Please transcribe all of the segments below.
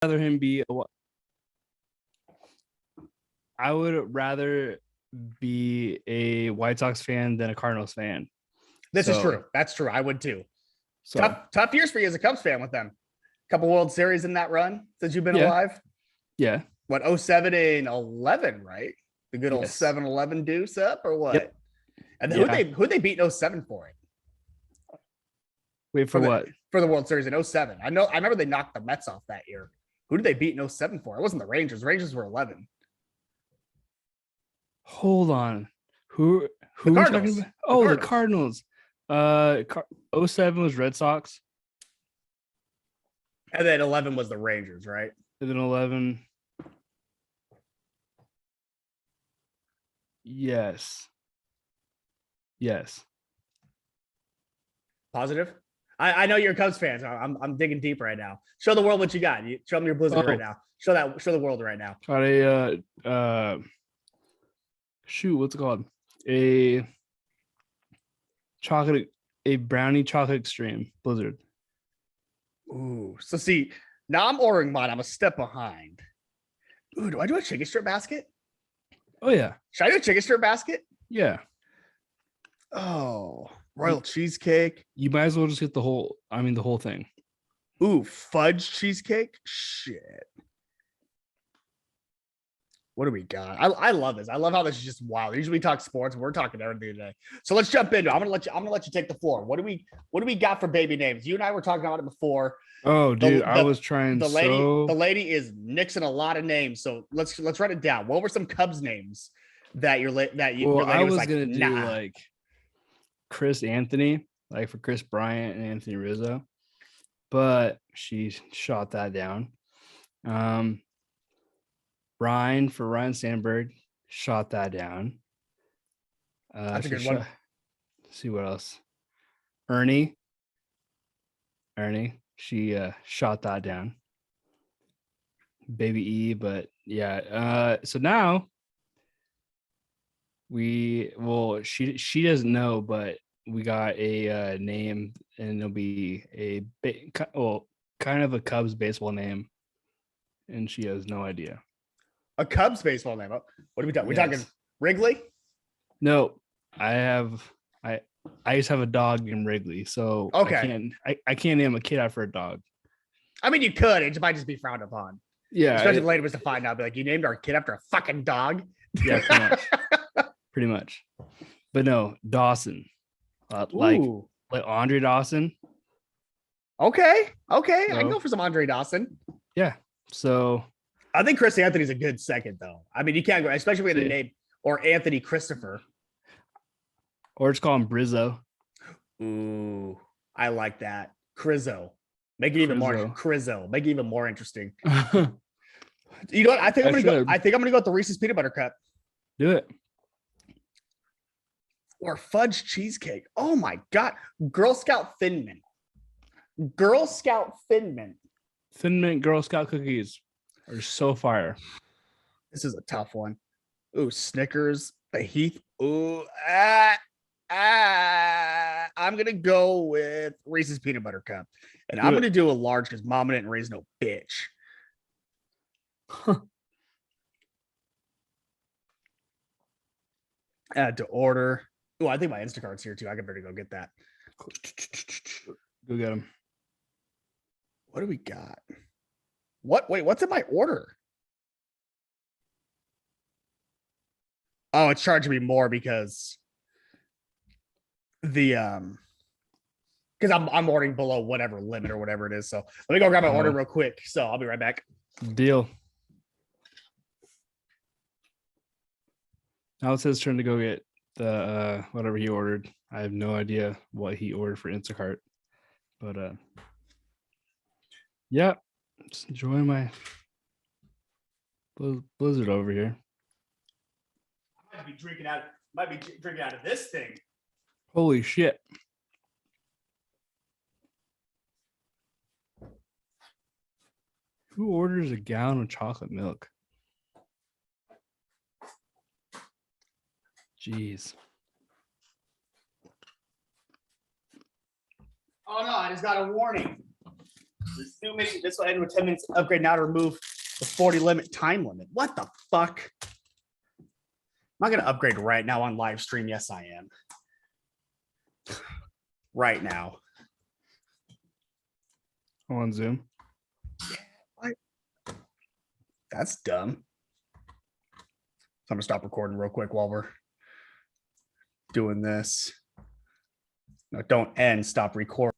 rather him be. I would rather be a White Sox fan than a Cardinals fan. This is true. That's true. I would too. So tough years for you as a Cubs fan with them. Couple World Series in that run since you've been alive. Yeah. What, 07 and 11, right? The good old 7-11 deuce up or what? Yep. And then who'd they beat in 07 for it? Wait, for what? For the World Series in 07. I remember they knocked the Mets off that year. Who did they beat in 07 for? It wasn't the Rangers. Rangers were 11. Hold on. Who are we talking about? Oh, the Cardinals. 07 was Red Sox. And then 11 was the Rangers, right? And then 11. Yes. Positive? I know you're a Cubs fan, so I'm digging deep right now. Show the world what you got. Show them your Blizzard right now. Show the world right now. Got a what's it called? A brownie chocolate extreme Blizzard. Ooh, so see, now I'm ordering mine. I'm a step behind. Ooh, do I do a chicken strip basket? Oh yeah. Should I do a chicken strip basket? Yeah. Oh, royal cheesecake. You might as well just get the whole thing. Ooh, fudge cheesecake. Shit. What do we got? I love this. I love how this is just wild. Usually we talk sports. We're talking everything today. So let's jump into it. I'm gonna let you take the floor. What do we got for baby names? You and I were talking about it before. Oh, dude, I was trying. The lady is nixing a lot of names. So let's write it down. What were some Cubs names that your lady was like, gonna do like Chris Anthony, like for Chris Bryant and Anthony Rizzo, but she shot that down. Ryan for Ryan Sandberg, shot that down. That's a good one. Let's see what else. Ernie, she shot that down. Baby E, but yeah. So now she doesn't know, but we got a name, and it'll be kind of a Cubs baseball name, and she has no idea. A Cubs baseball name. What are we talking? We're talking Wrigley? No, I just have a dog named Wrigley, so okay. I can't name a kid after a dog. I mean, you could. It might just be frowned upon. Yeah, especially if later was to find out. Be like, you named our kid after a fucking dog. Yeah, pretty much. But no, Dawson, like Andre Dawson. Okay, I can go for some Andre Dawson. Yeah, so. I think Chris Anthony's a good second, though. I mean, you can't go, especially with the name or Anthony Christopher. Or just call him Brizzo. Ooh, I like that. Crizzo. Make it even more Crizzo. Make it even more interesting. You know what? I think I'm gonna go with the Reese's Peanut Butter Cup. Do it. Or fudge cheesecake. Oh my god. Girl Scout Thin Mint. Girl Scout Thin Mint. Thin Mint Girl Scout cookies are so fire. This is a tough one. Ooh, Snickers, the Heath. Ooh, I'm gonna go with Reese's Peanut Butter Cup, and I'm gonna do a large because Mama didn't raise no bitch. Add to order. Oh, I think my Instacart's here too. I can better go get that. Go get them. What do we got? Wait, what's in my order? Oh, it's charging me more because because I'm ordering below whatever limit or whatever it is. So let me go grab my order real quick. So I'll be right back. Deal. Now it's his turn to go get the whatever he ordered. I have no idea what he ordered for Instacart, but yeah. Just enjoying my Blizzard over here. I might be drinking out of this thing. Holy shit. Who orders a gallon of chocolate milk? Jeez. Oh no, I just got a warning. This will end with 10 minutes. Upgrade now to remove the 40 limit time limit. What the fuck? I'm not going to upgrade right now on live stream. Yes, I am. Right now. On Zoom. What? That's dumb. So I'm going to stop recording real quick while we're doing this. No, don't end. Stop recording.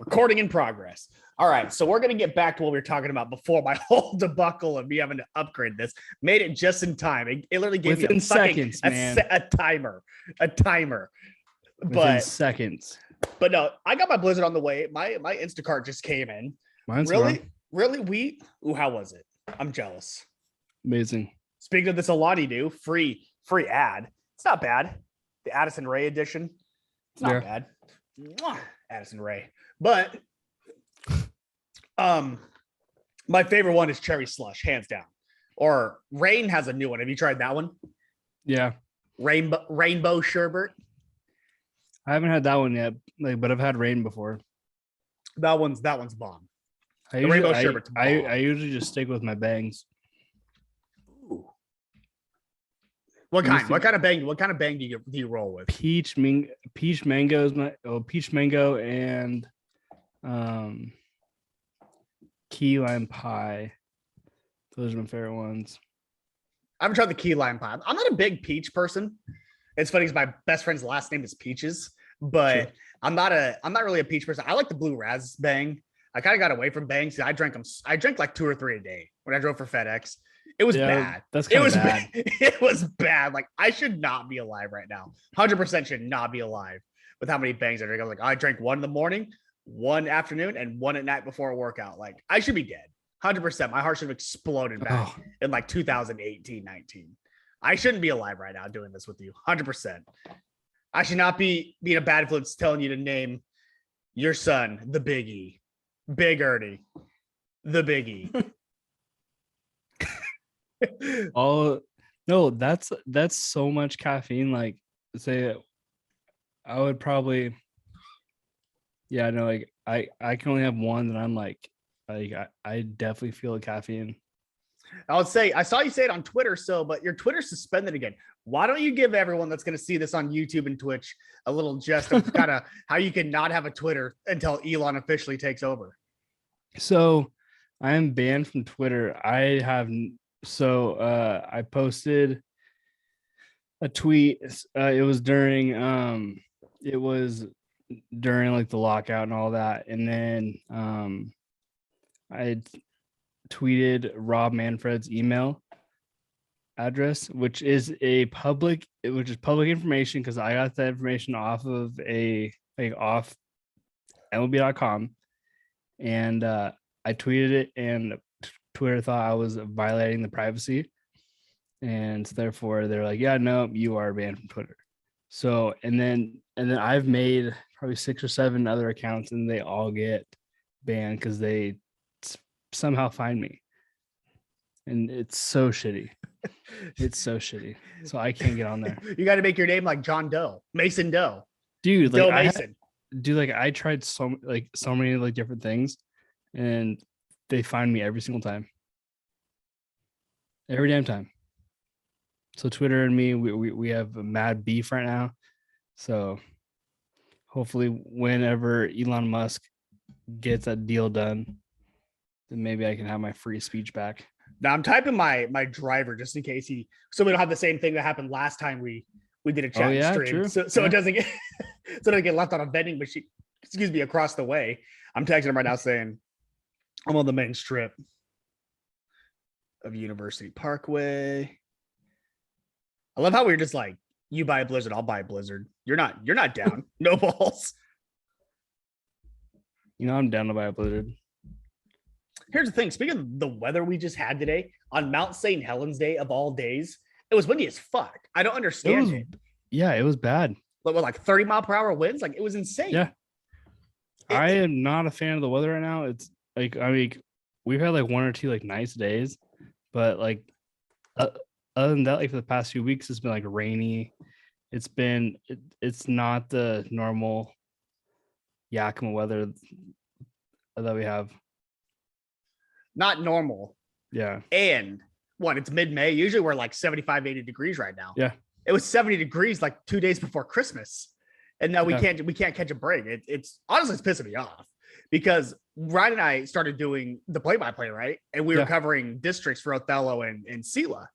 Recording in progress. All right, so we're going to get back to what we were talking about before my whole debacle of me having to upgrade this. Made it just in time. It literally gave Within me seconds, man. A timer. Within seconds. But no, I got my Blizzard on the way. My Instacart just came in. Mine's really? gone. Really? Ooh, how was it? I'm jealous. Amazing. Speaking of this Alani do, free ad. It's not bad. The Addison Ray edition. It's not bad. Mwah, Addison Ray. But my favorite one is Cherry Slush, hands down. Or Rain has a new one. Have you tried that one? Yeah. Rainbow Sherbet. I haven't had that one yet, but I've had Rain before. That one's bomb. Rainbow Sherbet's bomb. I usually just stick with my bangs. Ooh. What kind of bang do you roll with? Peach mango is peach mango and key lime pie. Those are my favorite ones. I haven't tried the key lime pie. I'm not a big peach person. It's funny because my best friend's last name is Peaches, but sure. I'm not really a peach person. I like the blue raz bang. I kind of got away from bangs. I drank like 2 or 3 a day when I drove for FedEx. It was bad. It was bad. It was bad. Like, I should not be alive right now. 100% should not be alive with how many bangs I drink. I was like, I drank 1 in the morning, 1 afternoon, and 1 at night before a workout. Like, I should be dead. 100%. My heart should have exploded back in like 2018, 19. I shouldn't be alive right now doing this with you. 100%. I should not be being a bad influence telling you to name your son the Big E. Big Ernie. The Big E. Oh no, that's so much caffeine. Like, say I would probably like I can only have one, and I'm like I definitely feel the caffeine. I would say I saw you say it on Twitter, but your Twitter's suspended again. Why don't you give everyone that's going to see this on YouTube and Twitch a little gist of kind of how you can not have a Twitter until Elon officially takes over? So I am banned from Twitter. I posted a tweet. It was during like the lockout and all that. And then I tweeted Rob Manfred's email address, which is public information, because I got that information off of off MLB.com. And I tweeted it, and Twitter thought I was violating the privacy, and therefore they're like, yeah, no, you are banned from Twitter. So and then I've made probably 6 or 7 other accounts, and they all get banned because they somehow find me, and it's so shitty. It's so shitty. So I can't get on there. You got to make your name like John Doe, Mason Doe, dude. Doe Mason. I tried so many like different things, and they find me every single time. Every damn time. So Twitter and me, we have a mad beef right now. So hopefully whenever Elon Musk gets that deal done, then maybe I can have my free speech back. Now I'm typing my driver just in case so we don't have the same thing that happened last time we did a chat stream. True. So it doesn't get left on a vending machine, across the way. I'm texting him right now saying I'm on the main strip of University Parkway. I love how we were just like, you buy a Blizzard, I'll buy a Blizzard. You're not down. No balls. I'm down to buy a Blizzard. Here's the thing. Speaking of the weather we just had today, on Mount St. Helens Day of all days, it was windy as fuck. I don't understand it. Yeah, it was bad. But with like 30-mile-per-hour winds, like it was insane. Yeah. I am not a fan of the weather right now. It's like, I mean, we've had like 1 or 2 like nice days, but like other than that, like for the past few weeks, it's been like rainy. It's not the normal Yakima weather that we have. Not normal. Yeah. And what? It's mid-May. Usually we're like 75, 80 degrees right now. Yeah. It was 70 degrees like 2 days before Christmas. And now we can't catch a break. It's honestly it's pissing me off because Ryan and I started doing the play-by-play, right? And we were covering districts for Othello and Sela.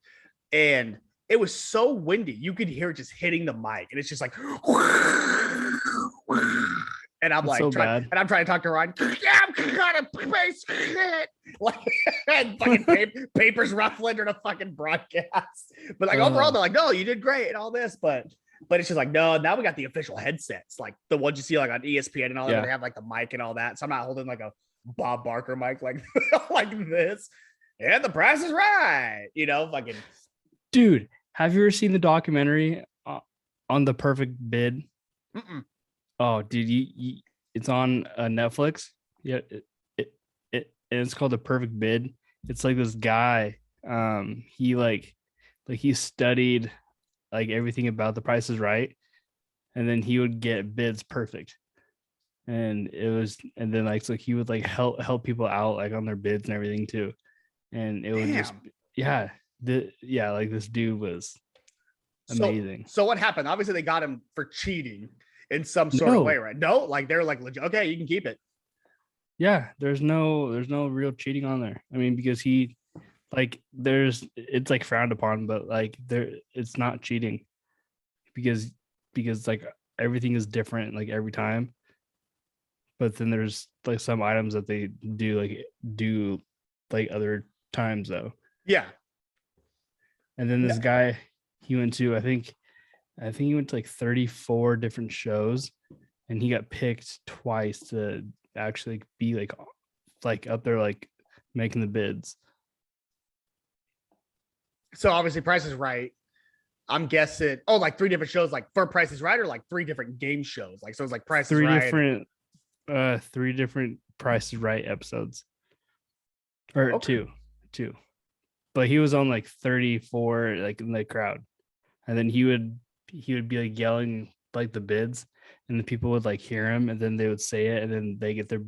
And it was so windy. You could hear it just hitting the mic. And it's just like and I'm like, trying to talk to Ryan. Yeah, I'm kind of place shit. Like, and fucking papers ruffling during a fucking broadcast. But like overall, they're like, no, you did great and all this. But it's just like, no, now we got the official headsets, like the ones you see like on ESPN and all that. They have like the mic and all that. So I'm not holding like a Bob Barker mic like like this. And the price is right, fucking dude. Have you ever seen the documentary on the perfect bid? Mm-mm. Oh, dude, it's on Netflix. Yeah, it's called The Perfect Bid. It's like this guy. He studied like everything about The Price is Right, and then he would get bids perfect. And then so he would like help people out like on their bids and everything too. And it would like this dude was amazing. So what happened? Obviously, they got him for cheating in some sort of way, right? No, like they're like legit. Okay, you can keep it. Yeah, there's no real cheating on there. I mean, because it's like frowned upon, but like it's not cheating because like everything is different like every time. But then there's like some items that they do like other times though. Yeah. And then this guy, he went to I think he went to like 34 different shows, and he got picked twice to actually be like up there like making the bids. So obviously Price is Right. I'm guessing like 3 different shows, like for Price is Right, or like 3 different game shows. Like so it's like Price is Right. 3 different Price is Right episodes. Or two. But he was on like 34 like in the crowd. And then he would be like yelling like the bids, and the people would like hear him, and then they would say it, and then they get their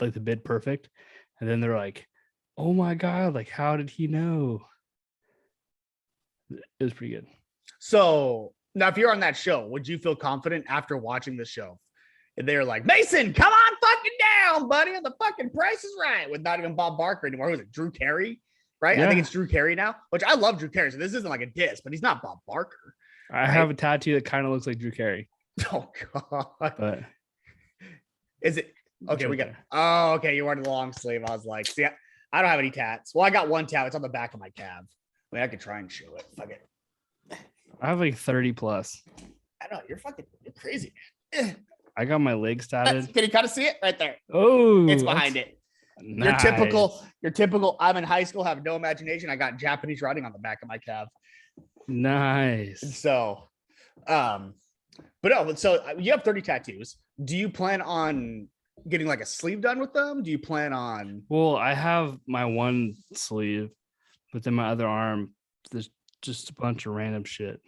like the bid perfect, and then they're like, oh my god, like how did he know? It was pretty good. So now if you're on that show, would you feel confident after watching the show? And they're like, Mason, come on fucking down, buddy, on the fucking Price is Right, with not even Bob Barker anymore. Who was it? Drew Carey, right? Yeah. I think it's Drew Carey now, which I love Drew Carey. So this isn't like a diss, but he's not Bob Barker. I have a tattoo that kind of looks like Drew Carey. Oh god! But is it okay? We got. There. Oh, okay. You wearing the long sleeve. I was like, see, I don't have any tats. Well, I got one tat. It's on the back of my calf. I mean, I could try and show it. Fuck it. I have like 30 plus. I know you're crazy. I got my legs tatted. Can you kind of see it right there? Oh, it's behind it. Nice. Your typical. I'm in high school, have no imagination. I got Japanese writing on the back of my calf. Nice. So, but no, so you have 30 tattoos. Do you plan on getting like a sleeve done with them? Do you plan on? Well, I have my one sleeve, but then my other arm, there's just a bunch of random shit.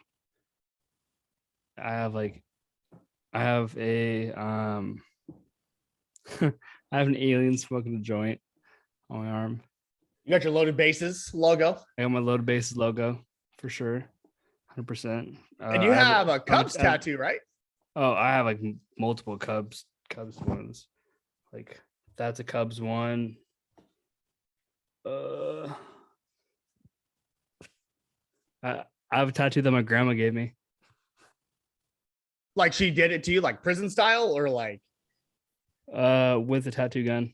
I have a I have an alien smoking a joint on my arm. You got your Loaded Bases logo. I got my Loaded Bases logo for sure, 100%. And you have a Cubs tattoo, right? Oh, I have like multiple Cubs ones. Like that's a Cubs one. I have a tattoo that my grandma gave me. Like she did it to you, like prison style, or like? With a tattoo gun.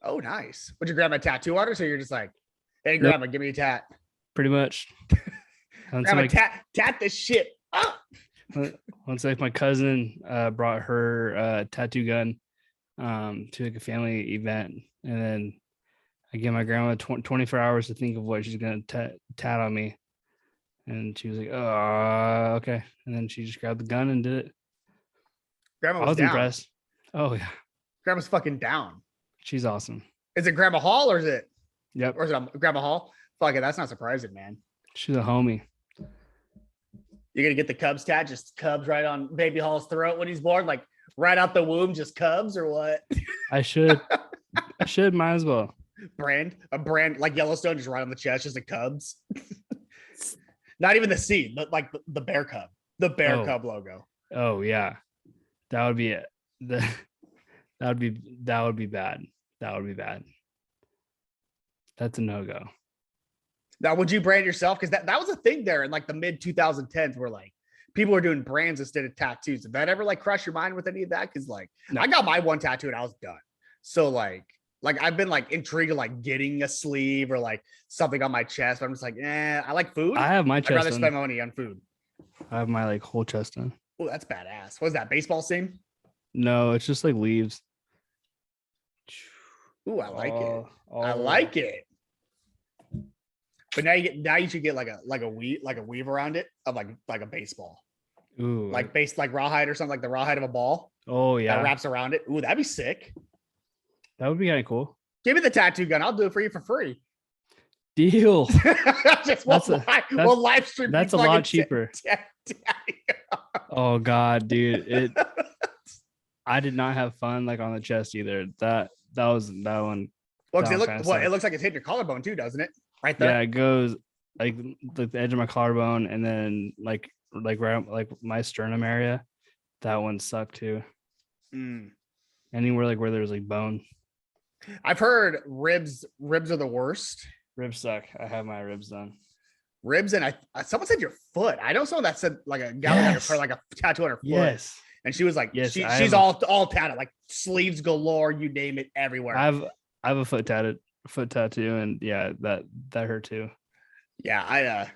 Oh, nice. Would your grandma tattoo artist, or you're just like, hey, grandma, give me a tat? Pretty much. Grandma, tat this shit up. Once like my cousin brought her tattoo gun to like a family event, and then I gave my grandma 24 hours to think of what she's gonna tat on me, and she was like, "Oh, okay," and then she just grabbed the gun and did it. Grandma was down. Impressed. Oh yeah, grandma's fucking down. She's awesome. Is it Grandma Hall or is it? Yep. Or is it Grandma Hall? Fuck it, that's not surprising, man. She's a homie. You're gonna get the Cubs tat, just Cubs right on Baby Hall's throat when he's born, like right out the womb, just Cubs or what? I should. I should. Might as well. A brand like Yellowstone, just right on the chest, just the Cubs. Not even the C, but like the Bear Cub, the Bear Oh, Cub logo. oh yeah. That would be it. The that would be bad. That would be bad. That's a no go. Now, would you brand yourself? Because that was a thing there in like the mid 2010s where like people were doing brands instead of tattoos. Did that ever like cross your mind with any of that? Because like No. I got my one tattoo and I was done. So like I've been like intrigued like getting a sleeve or like something on my chest. But I'm just like, I like food. I have my I'd rather chest spend on. money on food. I have my like whole chest on. Oh, that's badass. What is that? Baseball seam? No, it's just like leaves. Ooh, I like it. Oh, I like it. But now you should get like a weave around it of like a baseball. Ooh. Like rawhide or something, like the rawhide of a ball Oh that yeah. wraps around it. Ooh, that'd be sick. That would be kind of cool. Give me the tattoo gun. I'll do it for you for free. Deal. Just That's live stream. That's a lot cheaper. Oh god, dude. I did not have fun like on the chest either. That one. Well, that because it looks like it's hitting your collarbone too, doesn't it? Right there. Yeah, it goes like the edge of my collarbone and then like right like my sternum area. That one sucked too. Mm. Anywhere like where there's like bone. I've heard ribs are the worst. Ribs suck. I have my ribs done. Ribs and someone said your foot. I know someone that said like a gal that got her like a tattoo on her foot. Yes. And she was like, yes, she's all tatted, like sleeves galore, you name it, everywhere. I have a foot tattoo, and yeah, that hurt too. Yeah,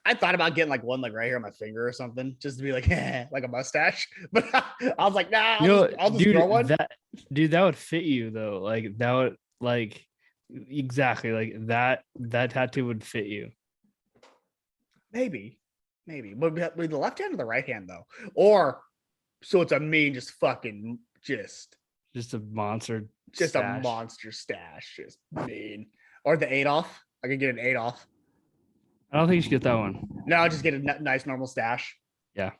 I thought about getting like one like right here on my finger or something, just to be like like a mustache. But I was like, nah, I'll just dude, grow one. that would fit you though. Like that would like exactly like that tattoo would fit you. Maybe. But with the left hand or the right hand though, or so it's a mean, just fucking just a monster. Just stash. a monster stash, just mean. Or the Adolf. I could get an Adolf. I don't think you should get that one. No, I'll just get a nice normal stash. Yeah.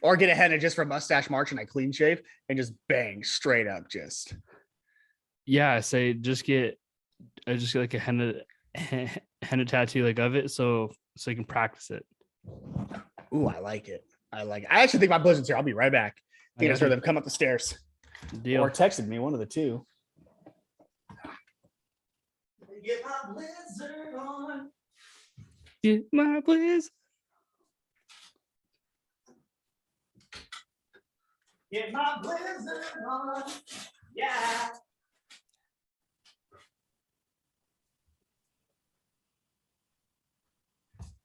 Or get a henna just for mustache march and I clean shave and just bang straight up just. Yeah, say just get like a henna tattoo like of it so you can practice it. Ooh, I like it. I actually think my blizzard's here. I'll be right back. I think I just heard them come up the stairs. Deal. Or texted me, one of the two. Get my blizzard on. Get my blizzard. Get my blizzard on. Yeah.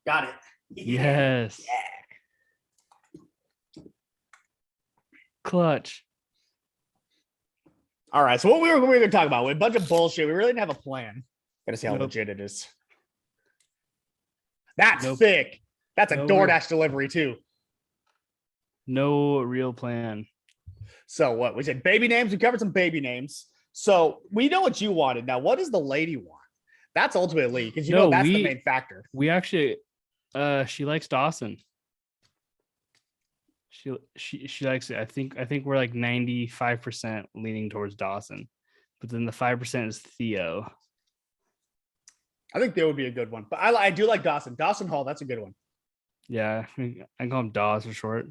Got it. Yes. Yeah. Clutch. All right. So what we were going to talk about, with a bunch of bullshit. We really didn't have a plan. Got to see how legit it is. That's thick. That's a DoorDash delivery too. No real plan. So what? We said baby names. We covered some baby names. So we know what you wanted. Now, what does the lady want? That's ultimately because that's the main factor. We actually, she likes Dawson. She likes it. I think we're like 95% leaning towards Dawson, but then the 5% is Theo. I think Theo would be a good one, but I do like Dawson. Dawson Hall, that's a good one. Yeah, I can call him Dawes for short.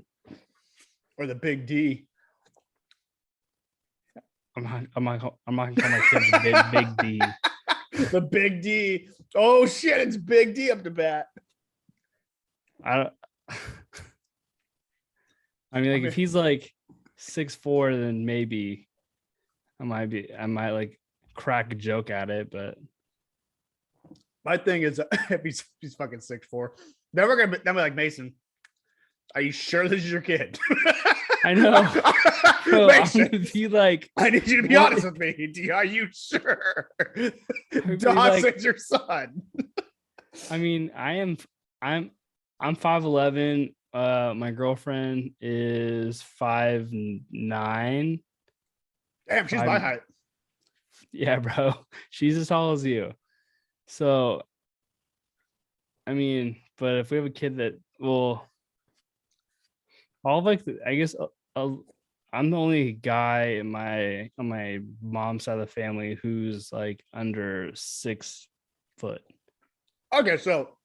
Or the Big D. I'm not gonna call my kid the big D. The Big D. Oh shit, it's Big D up to bat. I mean, like if he's like 6'4", then maybe I might like crack a joke at it, but my thing is if he's fucking 6'4", then we're gonna be like, Mason, are you sure this is your kid? I know. Bro, Mason, I'm gonna be like, I need you to be honest with me. Are you sure Dawson's like, your son? I mean, I'm 5'11". My girlfriend is 5'9". Damn, she's my height. Yeah, bro. She's as tall as you. So, I mean, but if we have a kid that will, all of like, I guess I'm the only guy in my on my mom's side of the family who's like under 6 foot. Okay, so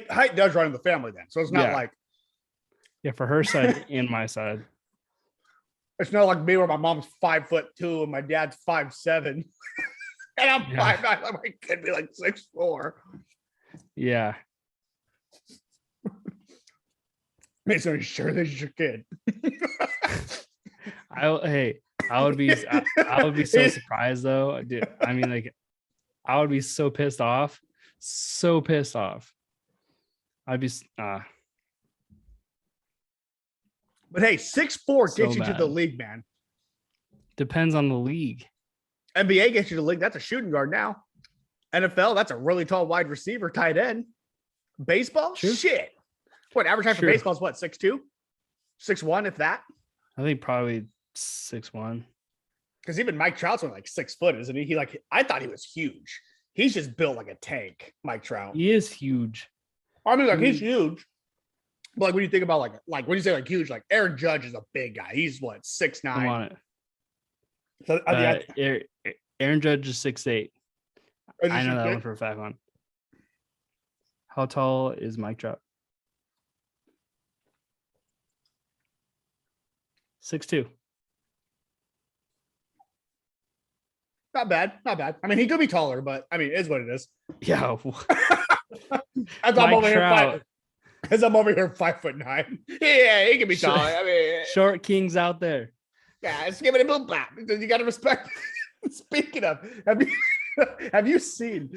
height does run in the family then. So it's not Yeah. like Yeah, for her side and my side. it's not like me where my mom's 5'2" and my dad's 5'7", and I'm Yeah. 5'9". Like my kid be like 6'4". Yeah. Make sure this is your kid. I would be so surprised though. Dude, I mean, like, I would be so pissed off. So pissed off. I'd be But hey, 6'4" so gets you to the mad. league, man. Depends on the league. NBA gets you to the league. That's a shooting guard now. NFL, that's a really tall wide receiver, tight end. Baseball, True. shit. What average height for True. baseball is what, 6'2", 6'1", if that? I think probably 6'1". Because even Mike Trout's only like 6 foot, isn't he? I thought he was huge. He's just built like a tank, Mike Trout. He is huge. I mean, like he's huge. But like when you think about like when you say like huge, like Aaron Judge is a big guy. He's what, 6'9". I'm on it. So Aaron Judge is 6'8". I know that one one. for a fact. One. How tall is Mike Trout? 6'2". Not bad, not bad. I mean, he could be taller, but I mean, it is what it is. Yeah. As I'm over Trout. here 5'9". Yeah, he can be taller. I mean, Short kings out there. yeah, just give it a boom bap. You got to respect. Speaking of, have you seen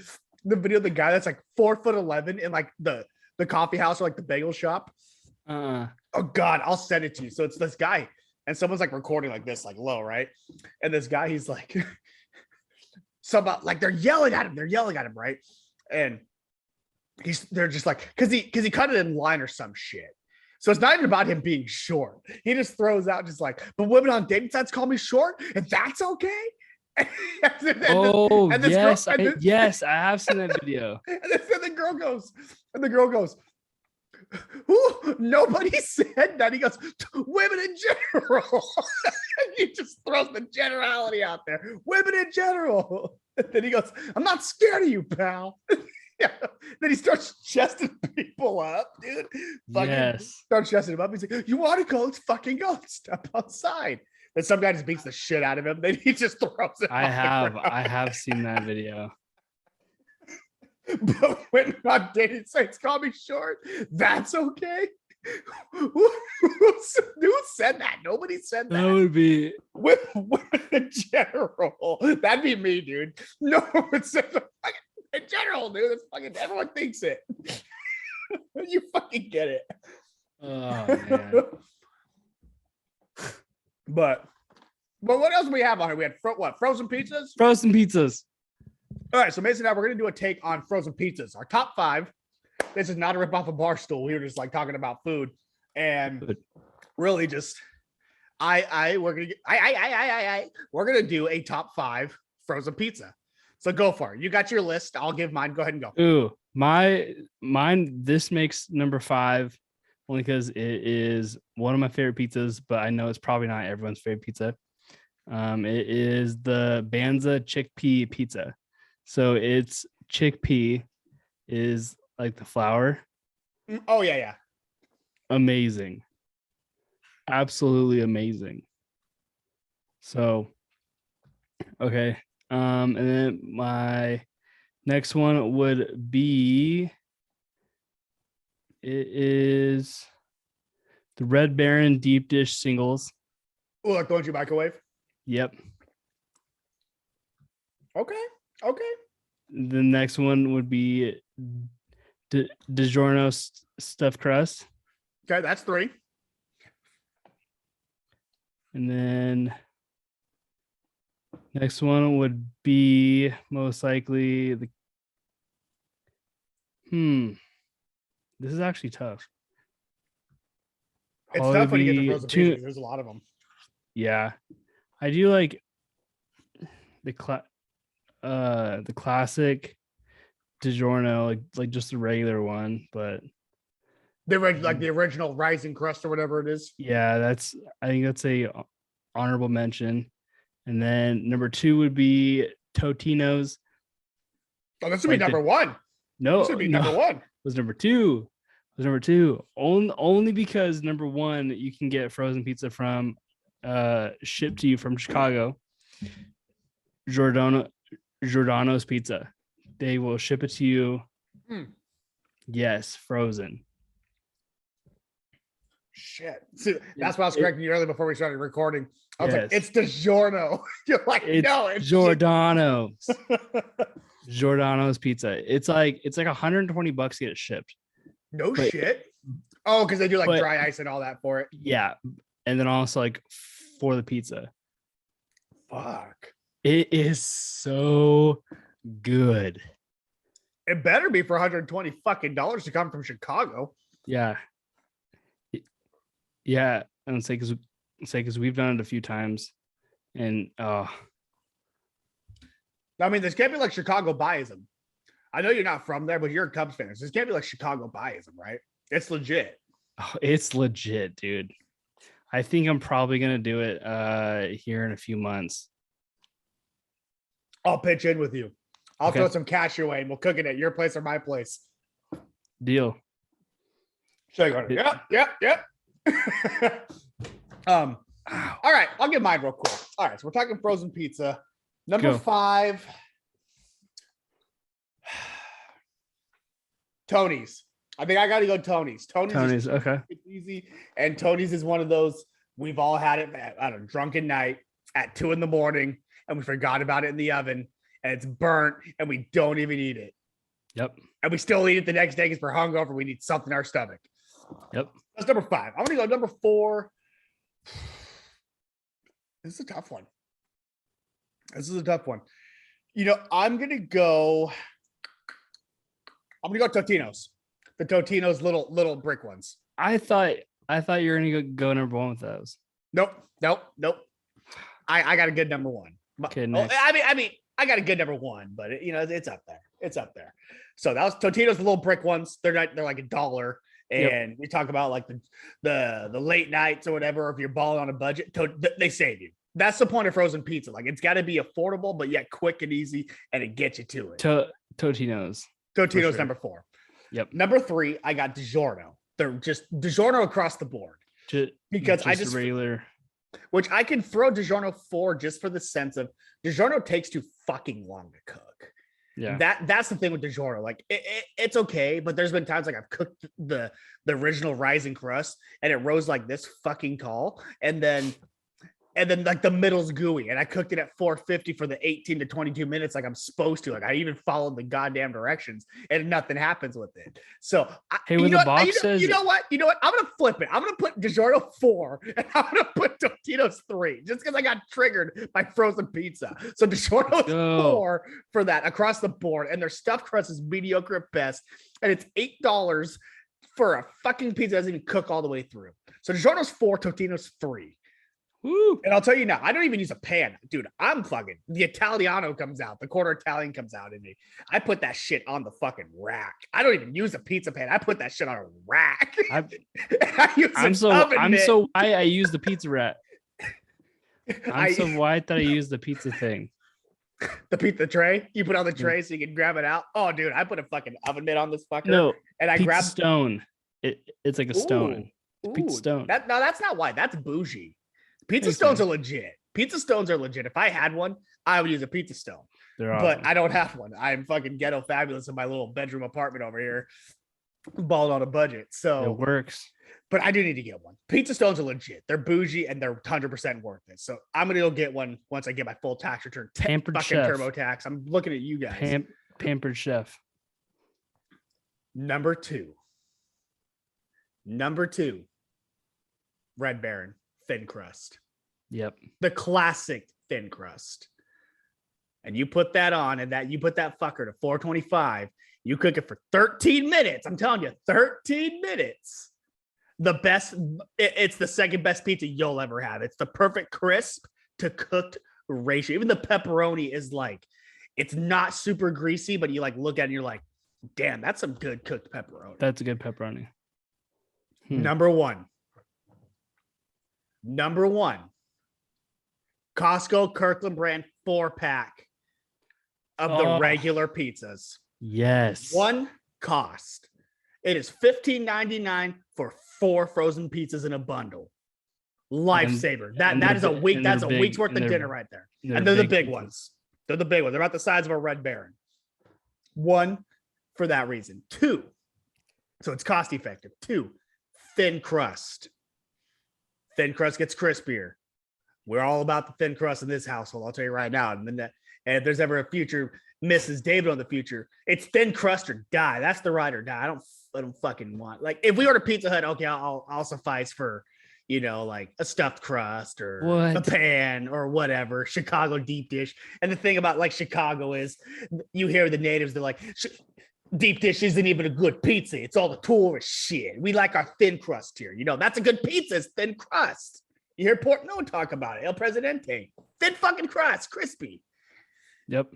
the video of the guy that's like 4'11" in like the coffee house or like the bagel shop? Oh God, I'll send it to you. So it's this guy, and someone's like recording like this, like low, right? And this guy, he's like, like they're yelling at him, right? And they're just like, because he cut it in line or some shit. So it's not even about him being short. He just throws out just like, but women on dating sites call me short, and that's okay. Yes, I have seen that video. And then the girl goes, who? Nobody said that. He goes, women in general. He just throws the generality out there. Women in general. And then he goes, I'm not scared of you, pal. Yeah. Then he starts chesting people up, dude. Starts chesting him up. He's like, you want to go? Let's fucking go. Step outside. Then some guy just beats the shit out of him. Then he just throws it. I have seen that video. But when on dating sites call me short, that's okay. Who said that? Nobody said that. That would be women in general. That'd be me, dude. No one said in general, dude. It's fucking everyone thinks it. You fucking get it. Oh man. But what else do we have on here? We had frozen pizzas? Frozen pizzas. All right, so Mason and I, we're going to do a take on frozen pizzas. Our top 5. This is not a rip off of Barstool. We were just like talking about food, and really just we're gonna do a top 5 frozen pizza. So go for it. You got your list. I'll give mine. Go ahead and go. Ooh, mine. This makes number 5 only because it is one of my favorite pizzas, but I know it's probably not everyone's favorite pizza. It is the Banza chickpea pizza. So it's chickpea is like the flour. Oh yeah. Amazing. Absolutely amazing. So, okay. And then my next one would be, it is the Red Baron deep dish singles. Oh, like the ones you microwave? Yep. Okay. The next one would be DiGiorno stuffed crust. Okay, that's 3. And then next one would be most likely this is actually tough. It's tough when you get the frozen pizzas. There's a lot of them. Yeah. I do like the classic DiGiorno, like just the regular one, but like the original rising crust or whatever it is. Yeah, I think that's a honorable mention. And then number 2 would be Totino's. Oh, this would be number 1. No, This would be number 1. Was number 2. Was number 2. Only because number 1 you can get frozen pizza from shipped to you from Chicago. Giordano's Pizza. They will ship it to you. Yes, frozen. Shit. See, that's why I was correcting you earlier before we started recording. I was like, Yes. it's DiGiorno. You're like, no, it's Giordano's. Giordano's Pizza. It's like $120 to get it shipped. No shit. Oh, because they do like but- dry ice and all that for it. Yeah. And then also like for the pizza. Fuck. It is so good. It better be for $120 fucking dollars to come from Chicago. Yeah. Yeah. And it's because we've done it a few times. And I mean, this can't be like Chicago biasm. I know you're not from there, but you're a Cubs fan. So this can't be like Chicago biasm, right? It's legit. it's legit, dude. I think I'm probably gonna do it here in a few months. I'll pitch in with you. I'll Okay. throw some cash your way and we'll cook it at your place or my place. Deal. Yep. Ow. All right, I'll get mine real quick. All right, so we're talking frozen pizza. Number Go. 5, Tony's. I think I got to go Tony's. Tony's, okay. It's easy, and Tony's is one of those we've all had it at a drunken night at 2 a.m, and we forgot about it in the oven, and it's burnt, and we don't even eat it, Yep. and we still eat it the next day because we're hungover. We need something in our stomach. Yep. That's number 5. I'm gonna go number 4. This is a tough one. You know, I'm gonna go Totino's. The Totino's little brick ones. I thought you were gonna go number 1 with those. Nope. I got a good number 1. Okay, Oh, next. I mean, I got a good number 1, but it's up there. It's up there. So that was Totino's, the little brick ones. They're like $1. And we talk about like the late nights or whatever. If you're balling on a budget, they save you. That's the point of frozen pizza. Like it's got to be affordable, but yet quick and easy, and it gets you to it. Totino's. Totino's sure. number 4. Yep. Number 3, I got DiGiorno. They're just DiGiorno across the board. Because I just regular. Which I can throw DiGiorno 4 just for the sense of DiGiorno takes too fucking long to cook. Yeah. That's the thing with DiGiorno. Like it's okay, but there's been times like I've cooked the original rising crust and it rose like this fucking tall, and then like the middle's gooey, and I cooked it at 450 for the 18 to 22 minutes like I'm supposed to. Like I even followed the goddamn directions, and nothing happens with it. So Hey, when the box says you know what? I'm gonna flip it. I'm gonna put DiGiorno 4 and I'm gonna put Totino's 3 just because I got triggered by frozen pizza. So DiGiorno's 4 for that across the board, and their stuffed crust is mediocre at best, and it's $8 for a fucking pizza that doesn't even cook all the way through. So DiGiorno's 4, Totino's 3. Woo. And I'll tell you now, I don't even use a pan, dude. I'm fucking the Italiano comes out, the quarter Italian comes out in me. I put that shit on the fucking rack. I don't even use a pizza pan. I put that shit on a rack. I'm so why I use the pizza rack. I'm so white that I use the pizza thing. The pizza tray. You put on the tray so you can grab it out. Oh, dude, I put a fucking oven mitt on this fucker. No, and I pizza grabbed stone. It's like a stone. Pizza stone. That's not white. That's bougie. Pizza Thanks, stones man. are legit. Pizza stones are legit. If I had one, I would use a pizza stone. They're But awesome. I don't have one. I'm fucking ghetto fabulous in my little bedroom apartment over here, balling on a budget. It So, works. but I do need to get one. Pizza stones are legit. They're bougie and they're 100% worth it. So I'm gonna go get one once I get my full tax return. Pampered fucking chef. TurboTax. I'm looking at you guys. Pampered chef. Number 2, Red Baron thin crust. Yep. The classic thin crust. And you put that on, and you put that fucker to 425. You cook it for 13 minutes. I'm telling you, 13 minutes. It's the second best pizza you'll ever have. It's the perfect crisp to cooked ratio. Even the pepperoni is like, it's not super greasy, but you like look at it and you're like, damn, that's some good cooked pepperoni. That's a good pepperoni. Number one. Costco Kirkland brand 4-pack of the regular pizzas. Yes. One cost. It is $15.99 for 4 frozen pizzas in a bundle. Lifesaver. That is a week. That's a week's worth of dinner right there. And they're the big ones. They're the big ones. They're about the size of a Red Baron. One, for that reason. 2, so it's cost effective. 2, thin crust. Thin crust gets crispier. We're all about the thin crust in this household. I'll tell you right now. And if there's ever a future Mrs. David on the future, it's thin crust or die. That's the ride or die. I don't fucking want, like, if we order Pizza Hut, okay, I'll suffice for, like a stuffed crust or a pan or whatever, Chicago deep dish. And the thing about like Chicago is you hear the natives, they're like, deep dish isn't even a good pizza. It's all the tourist shit. We like our thin crust here. That's a good pizza. It's thin crust. You hear Portnoy talk about it. El Presidente. Thin fucking crust, crispy. Yep.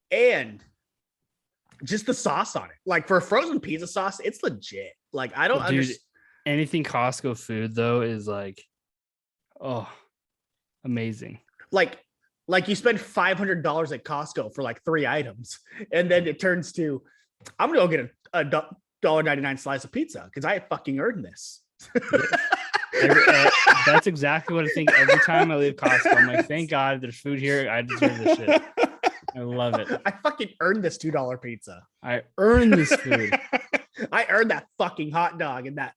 And just the sauce on it. Like for a frozen pizza sauce, it's legit. Like I don't understand. Anything Costco food though is like, amazing. Like you spend $500 at Costco for like 3 items, and then it turns to, I'm gonna go get a $1.99 slice of pizza because I fucking earned this. That's exactly what I think every time I leave Costco. I'm like, thank God there's food here. I deserve this shit. I love it. I fucking earned this $2 pizza. I earned this food. I earned that fucking hot dog and that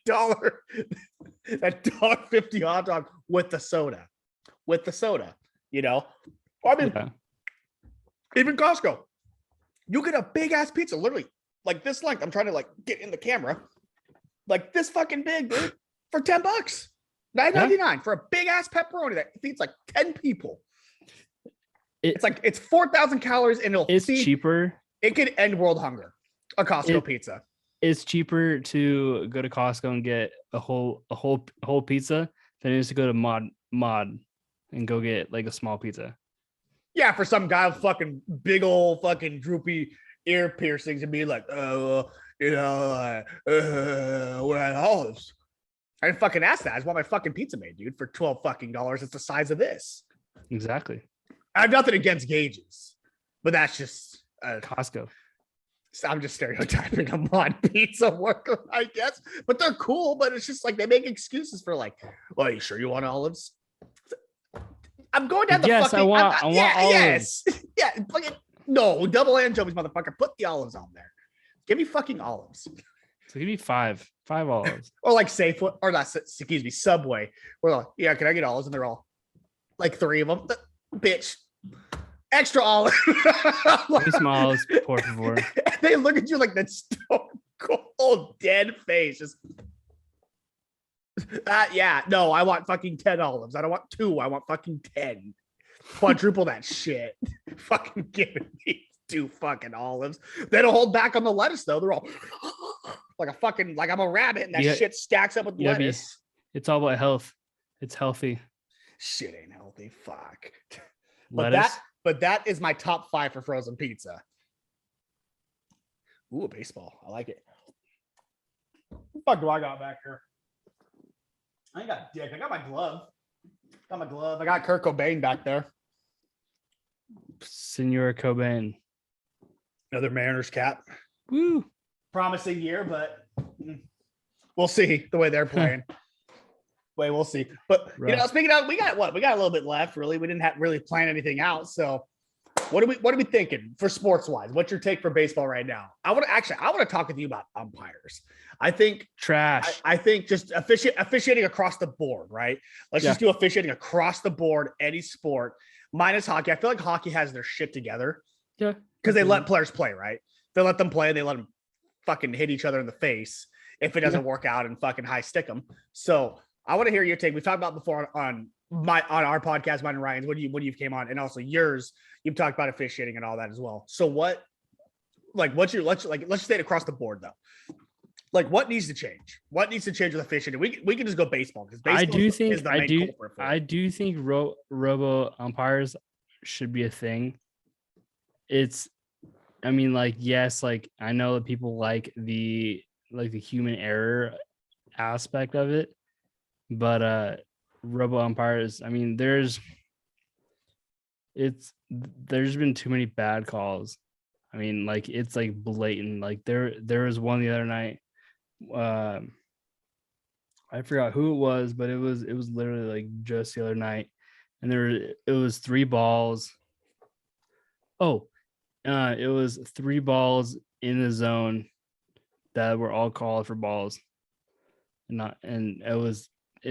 $1.50 hot dog with the soda. I mean, even Costco, you get a big ass pizza, literally like this length. I'm trying to like get in the camera, like this fucking big, dude, for $10, $9.99 for a big ass pepperoni that feeds like 10 people. It's 4,000 calories and it's cheaper. It could end world hunger. A Costco pizza. It's cheaper to go to Costco and get a whole pizza than it is to go to Mod and go get like a small pizza. Yeah, for some guy with fucking big old fucking droopy ear piercings and be like, we're at Olives. I didn't fucking ask that. I just want my fucking pizza made, dude, for $12 fucking dollars. It's the size of this. Exactly. I have nothing against gauges, but that's just Costco. I'm just stereotyping a Mod pizza worker, I guess. But they're cool, but it's just like they make excuses for like, well, are you sure you want olives? I'm going down the fucking... I want olives. Yes. Yeah. No, double anchovies, motherfucker. Put the olives on there. Give me fucking olives. So give me five olives. Or like Safeway, or not, excuse me, Subway. We're like, yeah, can I get olives? And they're all like 3 of them. Bitch. Extra olive. Some olives, por favor. They look at you like that stone cold dead face. Just yeah, no, I want fucking 10 olives. I don't want 2. I want fucking 10. Quadruple that shit. Fucking give me 2 fucking olives. They don't hold back on the lettuce though. They're all like I'm a rabbit, and that shit stacks up with lettuce. It's all about health. It's healthy. Shit ain't healthy. Fuck. Lettuce. But that is my top 5 for frozen pizza. Ooh, a baseball. I like it. What the fuck do I got back here? I ain't got dick. I got my glove. I got Kurt Cobain back there. Senor Cobain. Another Mariners cap. Woo. Promising year, but we'll see the way they're playing. We'll see. But speaking of, we got a little bit left. Really, we didn't really plan anything out. So, what are we thinking for sports wise? What's your take for baseball right now? I want to talk with you about umpires. I think trash. I think just officiating across the board. Right? Let's just do officiating across the board, any sport minus hockey. I feel like hockey has their shit together. Yeah, because they let players play. Right? They let them play. They let them fucking hit each other in the face if it doesn't work out and fucking high stick them. So. I want to hear your take. We've talked about before on our podcast, mine and Ryan's, when you came on, and also yours. You've talked about officiating and all that as well. So let's just say it across the board though. Like what needs to change? What needs to change with officiating? We can just go baseball because baseball is the main culprit for it. I do think robo umpires should be a thing. Yes, like I know that people like the human error aspect of it, but robo umpires, I mean, there's been too many bad calls. I mean, like it's like blatant. Like there was one the other night. I forgot who it was, but it was literally like just the other night, and it was 3 balls. Oh, it was 3 balls in the zone that were all called for balls, and it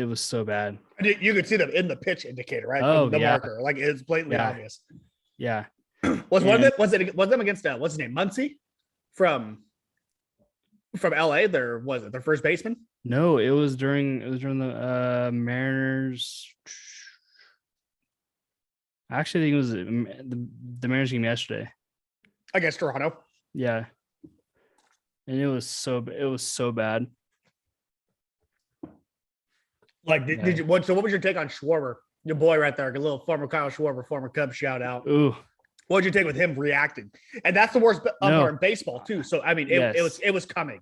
was so bad. And you could see them in the pitch indicator, right? Oh, The yeah. marker, like it's blatantly Yeah. obvious. Yeah, Was them against what's his name, Muncy from LA? Was it their first baseman? no, it was during the Mariners. Actually, I think it was the Mariners game yesterday. Against Toronto. Yeah, and it was so bad. Like, did you what? So, what was your take on Schwarber, your boy right there, a little former Kyle Schwarber, former Cubs shout out? Ooh, What did you take with him reacting? And that's the worst umpire in baseball too. So, I mean, it was coming.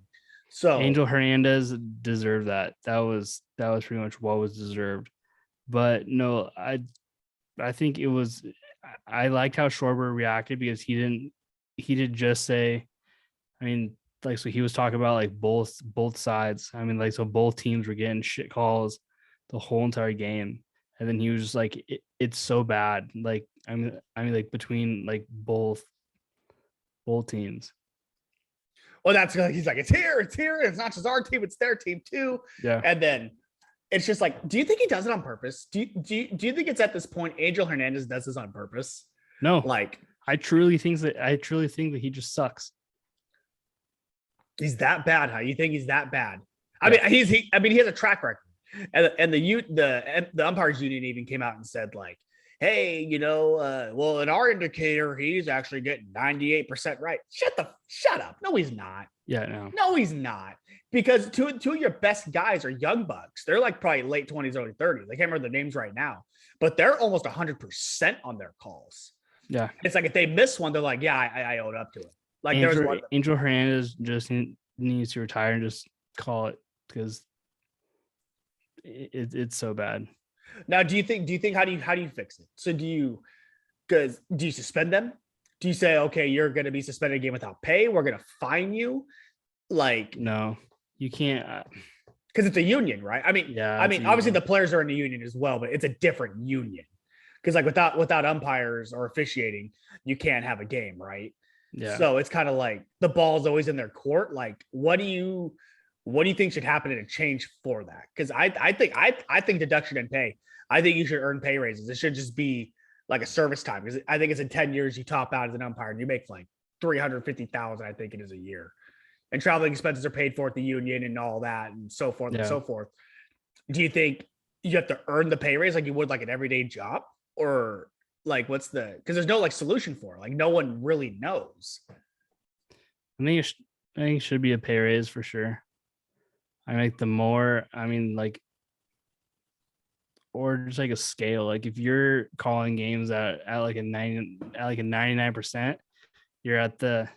So Angel Hernandez deserved that. That was pretty much what was deserved. But no, I think it was. I liked how Schwarber reacted because he didn't just say. I mean, like, so he was talking about like both sides. I mean, like, so both teams were getting shit calls the whole entire game, and then he was just like, it's so bad. Like, I mean, like between like both teams. well, that's he's like, it's here. It's not just our team, it's their team too. Yeah. And then it's just like, do you think he does it on purpose? Do you think it's at this point Angel Hernandez does this on purpose? No, Like, I truly think that he just sucks. he's that bad, huh? You think he's that bad? I mean, he has a track record. And the umpires union even came out and said, like, hey, well, in our indicator, he's actually getting 98% right. Shut up. No, he's not. Yeah, No, he's not. Because two of your best guys are young bucks. They're like probably late 20s, early 30s. I can't remember their names right now, but they're almost 100% on their calls. Yeah. It's like if they miss one, they're like, yeah, I owed up to it. Like Angel Hernandez just needs to retire and just call it, because it's so bad. Now, do you think how do you fix it? So do you suspend them? Do you say, okay, you're going to be suspended a game without pay? We're going to fine you? Like, no, you can't. Because it's a union, right? I mean, obviously the players are in the union as well, but it's a different union. Because like without umpires or officiating, you can't have a game, right? Yeah. So it's kind of like the ball's always in their court. Like, what do you think should happen in a change for that? Because I think deduction and pay. I think you should earn pay raises. It should just be like a service time. Because I think it's in 10 years you top out as an umpire and you make like $350,000. I think it is a year, and traveling expenses are paid for at the union and all that and so forth and so forth. Do you think you have to earn the pay raise like you would like an everyday job, or like because there's no like solution for it. Like no one really knows. I think it should be a pay raise for sure. Or just like a scale. Like if you're calling games at like a 99%, you're at the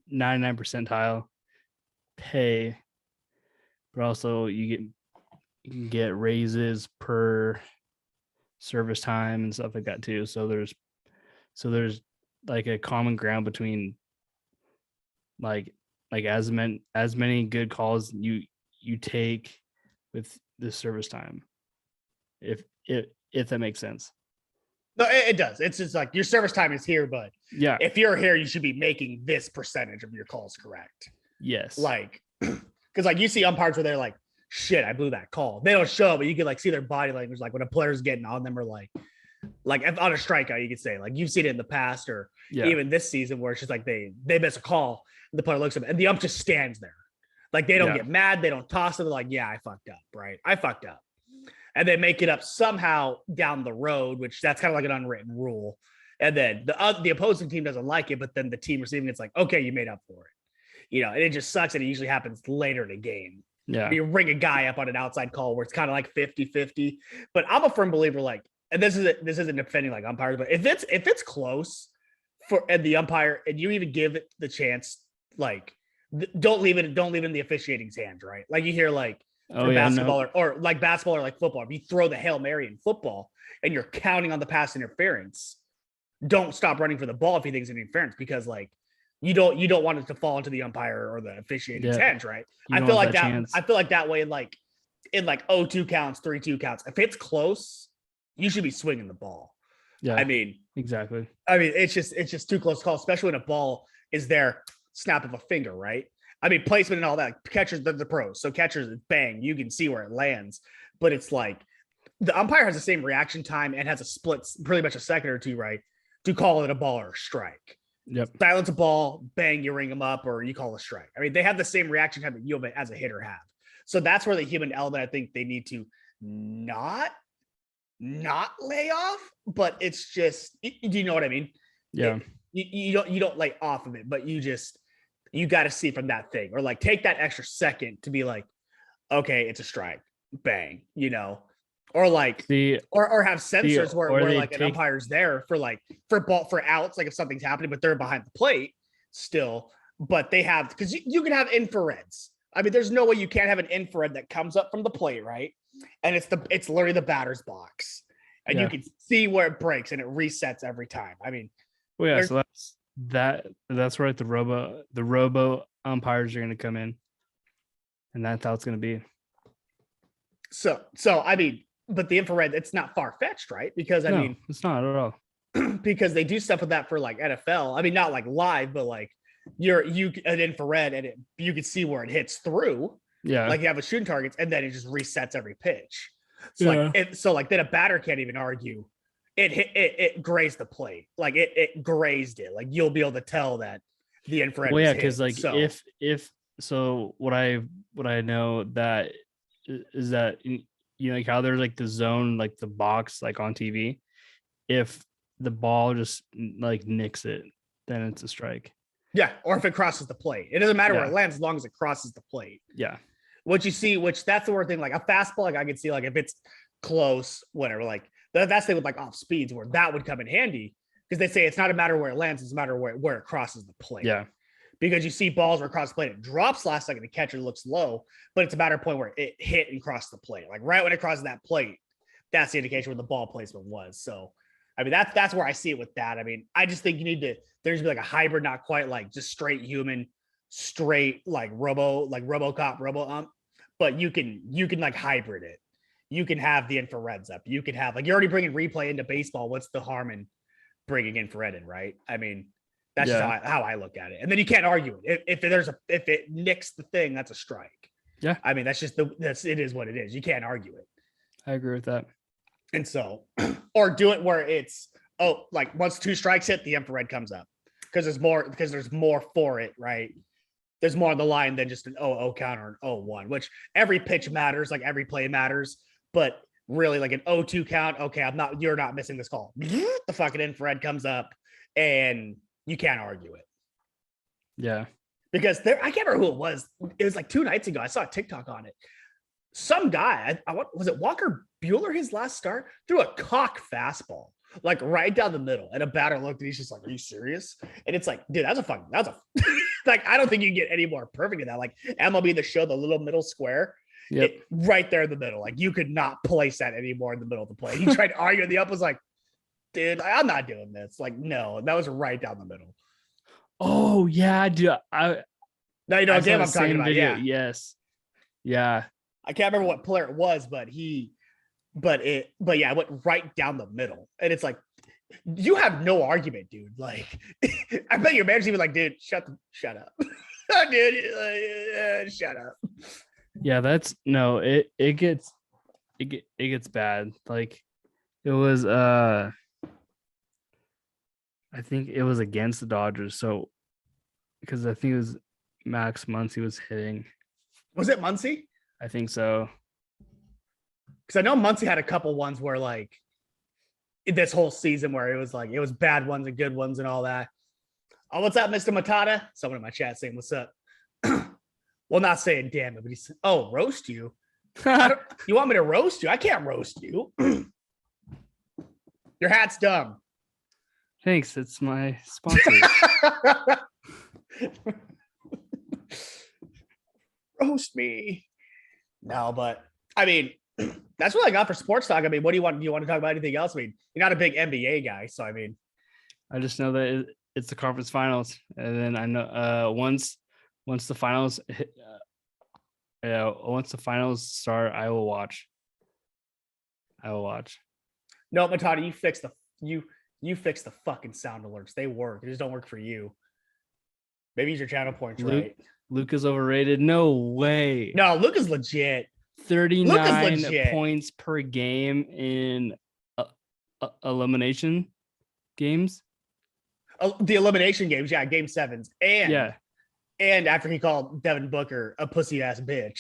99 percentile pay, but also you can get raises per service time and stuff like that too. So there's like a common ground between like as many good calls you take with the service time, if that makes sense. No, it does. It's just like your service time is here, but yeah, if you're here, you should be making this percentage of your calls correct. Yes. Like, because like you see umpires where they're like, shit, I blew that call. They don't show, but you can like see their body language. Like when a player's getting on them, or like if on a strikeout, you could say like you've seen it in the past, or even this season where it's just like they miss a call and the player looks at them and the ump just stands there. Like they don't get mad. They don't toss it. They're like, yeah, I fucked up. Right. I fucked up. And they make it up somehow down the road, which that's kind of like an unwritten rule. And then the opposing team doesn't like it, but then the team receiving it's like, okay, you made up for it. And it just sucks. And it usually happens later in the game. Yeah. You ring a guy up on an outside call where it's kind of like 50-50. But I'm a firm believer, like, and this isn't defending like umpires, but if it's close and the umpire, and you even give it the chance, like don't leave it in the officiating's hands, right? Like you hear like Oh for yeah, basketball no, or like basketball or like football. If you throw the Hail Mary in football and you're counting on the pass interference, don't stop running for the ball if you think it's an interference because like you don't want it to fall into the umpire or the officiating's yeah, hands, right? you I don't feel want like that that. chance. I feel like that way in like 0-2 counts, 3-2 counts. If it's close, you should be swinging the ball. Yeah, I mean, exactly. it's just too close to call, especially when a ball is there, snap of a finger, right? I mean, placement and all that. Catchers, the pros. So catchers, bang, you can see where it lands. But it's like the umpire has the same reaction time and has a split, pretty much a second or two, right, to call it a ball or a strike. Yep. Silence a ball, bang, you ring them up, or you call a strike. I mean, they have the same reaction time that you as a hitter have. So that's where the human element, I think, they need to not lay off. But it's just, do you know what I mean? Yeah. You don't lay off of it, but you got to see from that thing, or like take that extra second to be like, okay, it's a strike, bang, or like See, or have sensors where, or they like an take umpire's there for like for outs, like if something's happening, but they're behind the plate still. But they have, because you can have infrareds. I mean, there's no way you can't have an infrared that comes up from the plate, right? And it's literally the batter's box, and Yeah. you can see where it breaks and it resets every time. I mean, well, yeah. there's- So that's right. The robo umpires are going to come in, and that's how it's going to be. so I mean, but the infrared, it's not far fetched, right? Because I No, mean, it's not at all. because they do stuff with that for like NFL. I mean, not like live, but like an infrared, and you can see where it hits through. Yeah. Like you have a shooting targets, and then it just resets every pitch. So like then a batter can't even argue. It grazed the plate, like it grazed it. Like you'll be able to tell that the infrared. Well, yeah, because because like if so, what I know that is that like how there's like the zone, like the box, like on TV. If the ball just like nicks it, then it's a strike. Yeah, or if it crosses the plate, it doesn't matter where Yeah. it lands as long as it crosses the plate. Yeah. What you see, which that's the word thing, like a fastball, like I could see, like if it's close, whatever, like that's the thing with like off speeds where that would come in handy, because they say it's not a matter where it lands, it's a matter where it crosses the plate. Yeah. Because you see balls where across the plate, it drops last second, the catcher looks low, but it's a matter of point where it hit and crossed the plate. Like right when it crosses that plate, that's the indication where the ball placement was. So I mean, that's where I see it with that. I mean, I just think there's be like a hybrid, not quite like just straight human, straight like RoboCop, RoboUmp, but you can like hybrid it. You can have the infrareds up. You can have, like, you're already bringing replay into baseball. What's the harm in bringing infrared in, right? I mean, that's just how I look at it. And then you can't argue it. If it nicks the thing, that's a strike. Yeah. I mean, that's just it is what it is. You can't argue it. I agree with that. And so, or do it where it's, like once 2 strikes hit, the infrared comes up because there's more for it, right? There's more on the line than just an 0-0 count or an 0-1, which every pitch matters, like every play matters, but really like an 0-2 count. Okay, you're not missing this call. The fucking infrared comes up and you can't argue it. Yeah. Because I can't remember who it was. It was like 2 nights ago. I saw a TikTok on it. Some guy, was it Walker Buehler, his last start, threw a cock fastball, like right down the middle. And a batter looked and he's just like, are you serious? And it's like, dude, that's like, I don't think you can get any more perfect than that. Like MLB The Show, the little middle square, right there in the middle. Like you could not place that anymore in the middle of the play. He tried to argue, and the up was like, dude, I'm not doing this. Like, no, that was right down the middle. Oh yeah, dude. Now you know what game I'm talking about. Video. Yeah. Yes. Yeah. I can't remember what player it was, but it went right down the middle. And it's like, you have no argument, dude. Like, I bet your manager's even like, dude, shut up. Dude, shut up. Yeah, it gets bad. Like it was I think it was against the Dodgers. So because I think it was Max Muncy was hitting. Was it Muncy? I think so. Because I know Muncy had a couple ones where, like, this whole season where it was bad ones and good ones and all that. Oh, what's up, Mr. Matata? Someone in my chat saying, what's up? Well, not saying damn it, but he's, roast you. You want me to roast you? I can't roast you. Your hat's dumb. Thanks. It's my sponsor. Roast me. No, but I mean, that's what I got for sports talk. I mean, what do you want? Do you want to talk about anything else? I mean, you're not a big NBA guy, so I mean, I just know that it's the conference finals, and then I know once the finals hit, once the finals start, I will watch. I will watch. no, Matata, you fix the fucking sound alerts. They work. They just don't work for you. Maybe use your channel points right. Luke is overrated. No way. No, Luke is legit. 39 points per game in elimination games. The elimination games, yeah, game sevens. And yeah. And after he called Devin Booker a pussy ass bitch,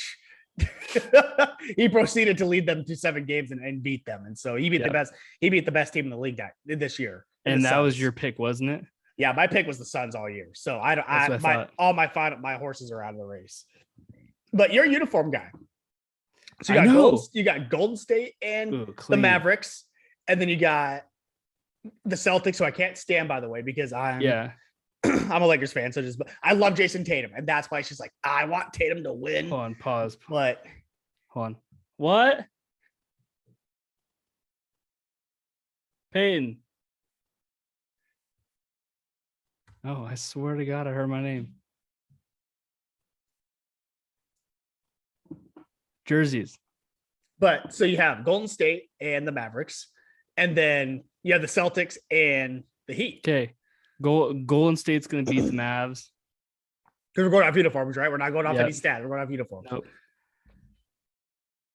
he proceeded to lead them to 7 games and beat them. And so he beat the best. He beat the best team in the league this year. And that was your pick, wasn't it? Yeah, my pick was the Suns all year. So my horses are out of the race. But you're a uniform guy. So you got Golden State and the Mavericks, and then you got the Celtics, who I can't stand, by the way, because I'm a Lakers fan. So I love Jason Tatum, and that's why she's like, I want Tatum to win. Hold on, pause. But hold on. What? Peyton. Oh, I swear to God, I heard my name. Jerseys. But so you have Golden State and the Mavericks, and then you have the Celtics and the Heat. Okay. Golden State's going to beat the Mavs. Because we're going off uniforms, right? We're not going off any stat. We're going off uniforms. Nope.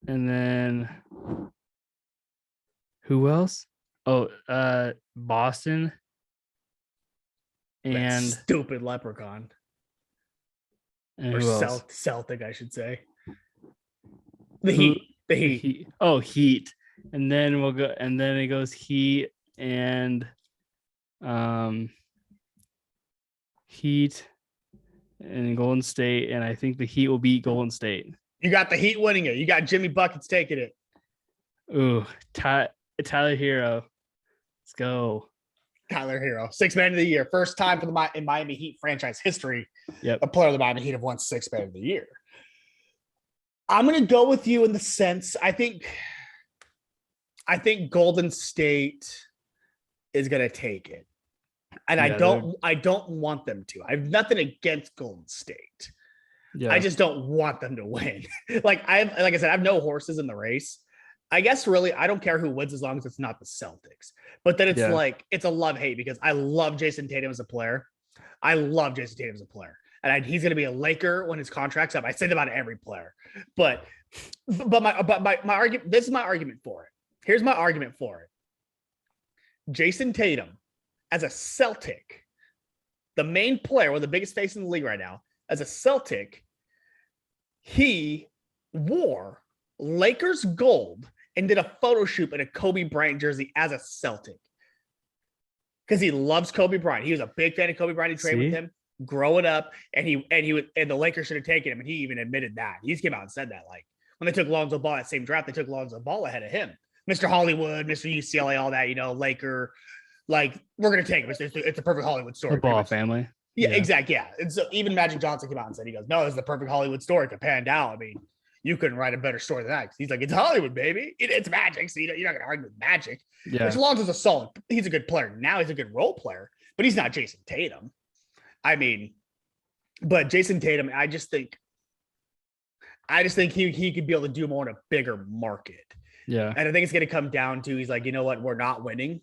And then who else? Oh, Boston. And that stupid leprechaun. And or Celtic, I should say. The Heat. Oh, Heat. And then we'll go, and then it goes Heat and Heat and Golden State, and I think the Heat will beat Golden State. You got the Heat winning it. You got Jimmy Buckets taking it. Ooh, Tyler Hero. Let's go. Tyler Hero, 6th man of the year. First time for in Miami Heat franchise history. Yep. A player of the Miami Heat have won 6th man of the year. I'm going to go with you in the sense, I think Golden State is going to take it. And I don't want them to. I have nothing against Golden State. Yeah. I just don't want them to win. like I said, I have no horses in the race. I guess really I don't care who wins as long as it's not the Celtics. But then it's like it's a love-hate because I love Jason Tatum as a player. And he's going to be a Laker when his contract's up. I say that about every player. But my argument, this is my argument for it. Here's my argument for it. Jason Tatum as a Celtic, the main player, one of the biggest face in the league right now, as a Celtic, he wore Lakers gold and did a photo shoot in a Kobe Bryant jersey as a Celtic. Because he loves Kobe Bryant. He was a big fan of Kobe Bryant. He trained with him growing up, and the Lakers should have taken him, and he even admitted that. He came out and said that. Like when they took Lonzo Ball that same draft, they took Lonzo Ball ahead of him. Mr. Hollywood, Mr. UCLA, all that, Laker. Like, we're going to take him. It's a perfect Hollywood story. The Ball family. Yeah, exactly. Yeah. And so even Magic Johnson came out and said, he goes, no, this is the perfect Hollywood story. If it panned out, I mean, you couldn't write a better story than that. He's like, it's Hollywood, baby. It's Magic. So you're not going to argue with Magic. Yeah. As long as it's he's a good player. Now he's a good role player, but he's not Jason Tatum. I mean, but Jason Tatum, I just think he could be able to do more in a bigger market. Yeah. And I think it's going to come down to, he's like, you know what? We're not winning.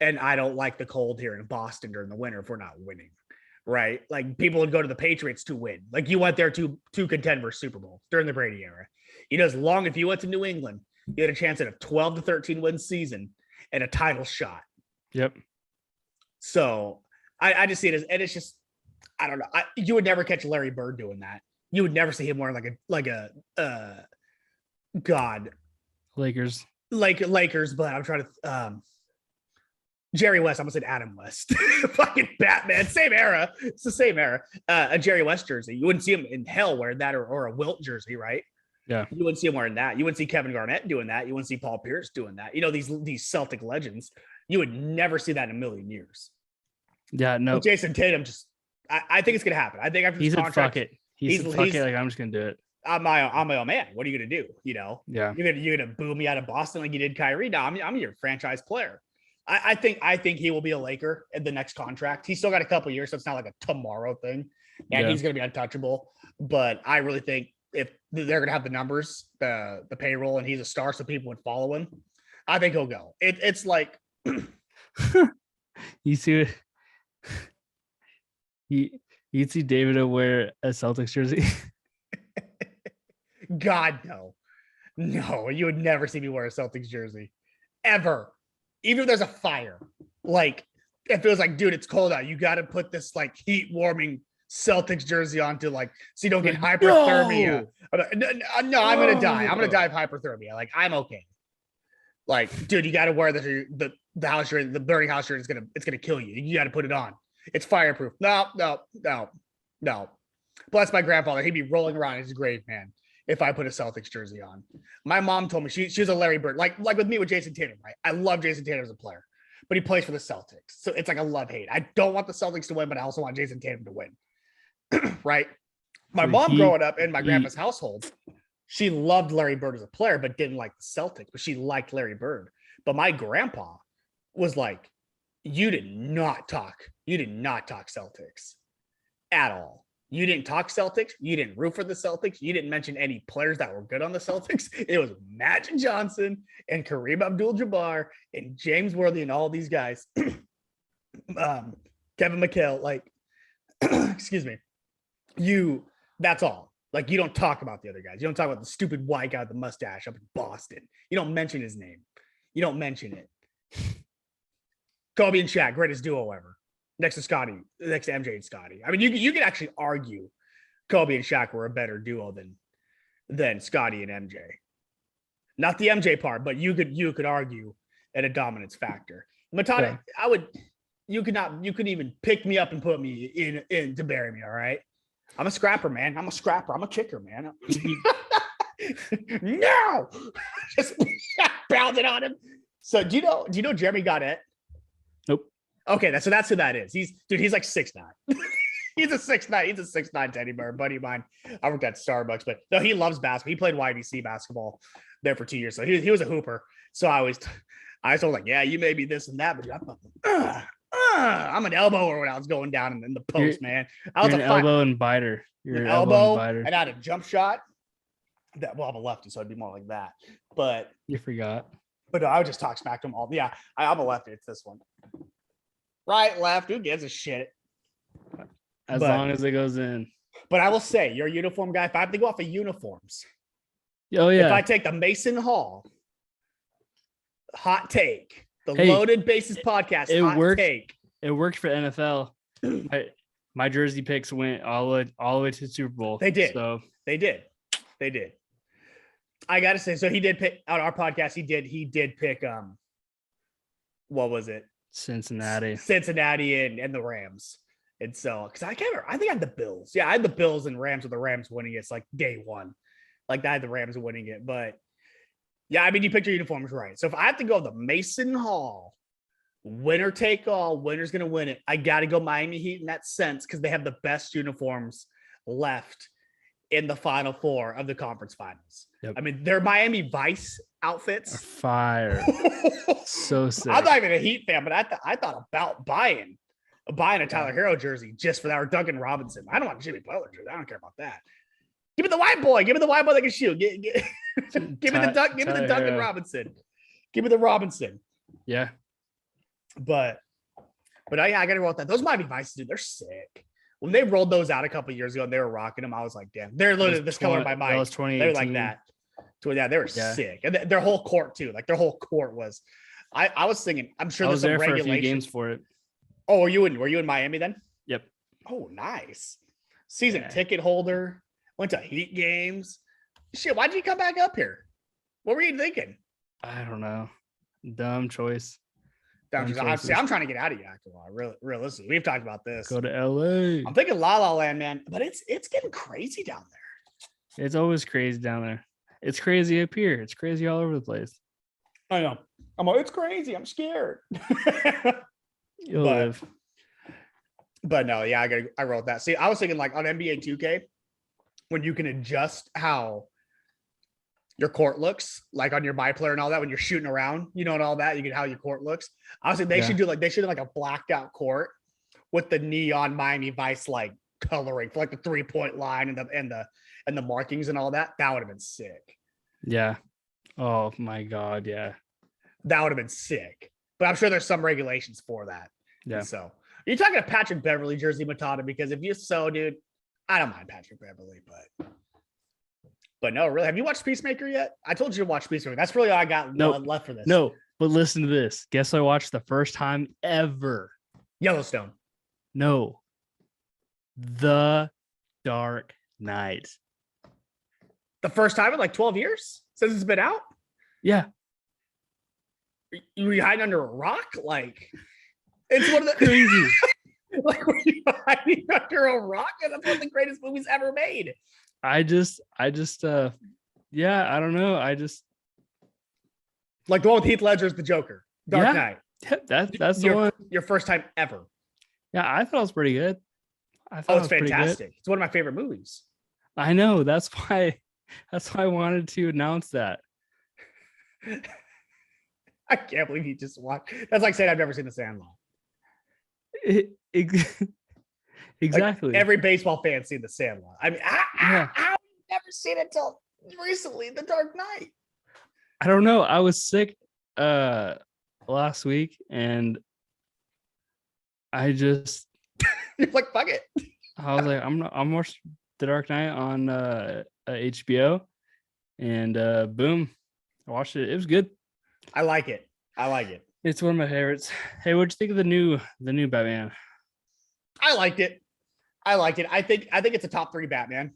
And I don't like the cold here in Boston during the winter if we're not winning. Right? Like people would go to the Patriots to win. Like you went there to contend for Super Bowl during the Brady era. As long if you went to New England, you had a chance at a 12 to 13 win season and a title shot. Yep. So I just see it as, and it's just, I don't know. You would never catch Larry Bird doing that. You would never see him wearing Lakers, but I'm trying to, Jerry West. I almost said Adam West. Fucking Batman. Same era. It's the same era. A Jerry West jersey. You wouldn't see him in hell wearing that or a Wilt jersey, right? Yeah. You wouldn't see him wearing that. You wouldn't see Kevin Garnett doing that. You wouldn't see Paul Pierce doing that. These Celtic legends. You would never see that in a million years. Yeah, no. But Jason Tatum I think it's gonna happen. I think after this contract, fuck it. He said fuck it. Like I'm just gonna do it. I'm my own man. What are you gonna do? Yeah. You're gonna boo me out of Boston like you did Kyrie. No, I'm your franchise player. I think he will be a Laker in the next contract. He's still got a couple years, so it's not like a tomorrow thing, and Yeah. he's gonna be untouchable. But I really think if they're gonna have the numbers, the payroll, and he's a star, so people would follow him, I think he'll go. It's like You see it. You'd see David wear a Celtics jersey. God, no, you would never see me wear a Celtics jersey ever. Even if there's a fire, like if it was like, dude, it's cold out, you got to put this like heat warming Celtics jersey onto, like, so you don't get hyperthermia. No, I'm gonna die. I'm gonna die of hyperthermia. Like, I'm okay. Like, dude, you got to wear the house shirt, the burning house shirt. It's gonna kill you. You got to put it on. It's fireproof. No. Bless my grandfather. He'd be rolling around in his grave, man, if I put a Celtics jersey on. My mom told me she was a Larry Bird, like with me with Jason Tatum, right? I love Jason Tatum as a player, but he plays for the Celtics. So it's like a love-hate. I don't want the Celtics to win, but I also want Jason Tatum to win. Right? My mom growing up in my grandpa's household, she loved Larry Bird as a player, but didn't like the Celtics, but she liked Larry Bird. But my grandpa was like, you did not talk Celtics at all. You didn't talk Celtics. You didn't root for the Celtics. You didn't mention any players that were good on the Celtics. It was Magic Johnson and Kareem Abdul-Jabbar and James Worthy and all these guys. Kevin McHale, like, excuse me. That's all. Like, you don't talk about the other guys. You don't talk about the stupid white guy with the mustache up in Boston. You don't mention his name. You don't mention it. Kobe and Shaq, greatest duo ever. Next to MJ and Scotty. I mean, you could actually argue Kobe and Shaq were a better duo than Scotty and MJ. Not the MJ part, but you could argue at a dominance factor. Matata, yeah. You could even pick me up and put me in to bury me. All right. I'm a scrapper, man. I'm a scrapper. I'm a kicker, man. No, just pounded on him. So do you know Jeremy Gaudette? Nope. Okay, that's who that is. He's like 6'9". He's a 6'9". He's a 6'9" teddy bear, buddy of mine. I worked at Starbucks, but no, he loves basketball. He played YBC basketball there for 2 years, so he was a hooper. So I was like, yeah, you may be this and that, but I'm an elbower when I was going down in the post, man. I was an elbow and biter. You're an elbow and biter. And I had a jump shot. I'm a lefty, so it'd be more like that. But you forgot. But no, I would just talk smack to them all. Yeah, I'm a lefty. It's this one. Right, left. Who gives a shit? As long as it goes in. But I will say, you're a uniform guy. If I have to go off of uniforms, oh yeah. If I take the Mason Hall hot take, the Loaded Bases podcast take. It worked for NFL. My jersey picks went all the way to the Super Bowl. They did. So they did. I gotta say, so he did pick on our podcast. He did pick what was it? Cincinnati and the Rams. And so, because I can't remember, I think I had the Bills. Yeah, I had the Bills and Rams, with the Rams winning it. It's like day one. Like, I had the Rams winning it. But yeah, I mean, you picked your uniforms right. So if I have to go the Mason Hall, winner take all, winner's going to win it, I got to go Miami Heat in that sense, because they have the best uniforms left in the Final Four of the conference finals. Yep. I mean, their Miami Vice outfits are fire. So sick. I'm not even a Heat fan, but I thought about buying a Tyler Hero jersey just for that, or Duncan Robinson. I don't want Jimmy Butler jersey. I don't care about that. Give me the white boy. Give me the white boy that can shoot. Give me the Duncan Robinson. Give me the Robinson. Yeah. But I got to roll with that. Those Miami Vices, dude, they're sick. When they rolled those out a couple of years ago and they were rocking them, I was like, damn, they're literally this color by my. That was 2018. They were like that. So yeah, they were sick. And their whole court too. Like, their whole court was. I was thinking, I'm sure there's some regulations. For a few games for it. Oh, were you in Miami then? Yep. Oh, nice. Season ticket holder. Went to Heat games. Shit, why'd you come back up here? What were you thinking? I don't know. Dumb choice. I'm trying to get out of Yakima. Realistically, we've talked about this. Go to LA. I'm thinking La La Land, man, but it's getting crazy down there. It's always crazy down there. It's crazy up here. It's crazy all over the place. I know. It's crazy. I'm scared. You'll live. But no, yeah, I wrote that. See, I was thinking like on NBA 2K, when you can adjust how your court looks, like on your biplayer and all that, when you're shooting around, and all that, you get how your court looks. Honestly, they should do like a blacked out court with the neon Miami Vice like coloring for like the 3-point line and the markings and all that. That would have been sick. Yeah. Oh my God. Yeah. That would have been sick. But I'm sure there's some regulations for that. Yeah. So you're talking to Patrick Beverly jersey Matata, because if you dude, I don't mind Patrick Beverly, but no, really. Have you watched Peacemaker yet? I told you to watch Peacemaker. That's really all I got left for this. No, but listen to this. Guess I watched the first time ever. Yellowstone. No. The Dark Knight. The first time in like 12 years since it's been out? Yeah. You hiding under a rock? Like, it's one of the Crazy. like, were you hiding under a rock? And that's one of the greatest movies ever made. I just yeah, I don't know. Like the one with Heath Ledger's The Joker, Dark Knight. Yeah, that's the one. Your first time ever. Yeah, I thought it was pretty good. I thought Oh, it's fantastic. It's one of my favorite movies. I know. That's why I wanted to announce that. I can't believe you just watched. That's like saying I've never seen The Sandlot. Exactly. Like every baseball fan seen The Sandlot. I mean, I've never seen it until recently, The Dark Knight. I don't know. I was sick last week, and I just you're like, fuck it. I was like, I'm watching The Dark Knight on HBO, and boom, I watched it. It was good. I like it. It's one of my favorites. Hey, what'd you think of the new Batman? I liked it. I think it's a top 3 Batman.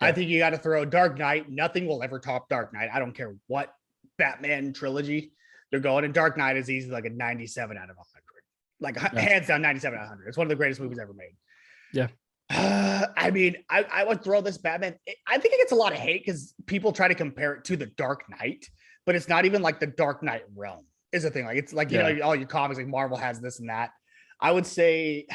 Yeah. I think you got to throw Dark Knight. Nothing will ever top Dark Knight. I don't care what Batman trilogy they're going. And Dark Knight is easily like a 97 out of 100. Like hands down 97 out of 100. It's one of the greatest movies ever made. Yeah. I mean, I would throw this Batman. I think it gets a lot of hate because people try to compare it to the Dark Knight, but it's not even like the Dark Knight realm is the thing. Like it's like, you know, all your comics, like Marvel has this and that. I would say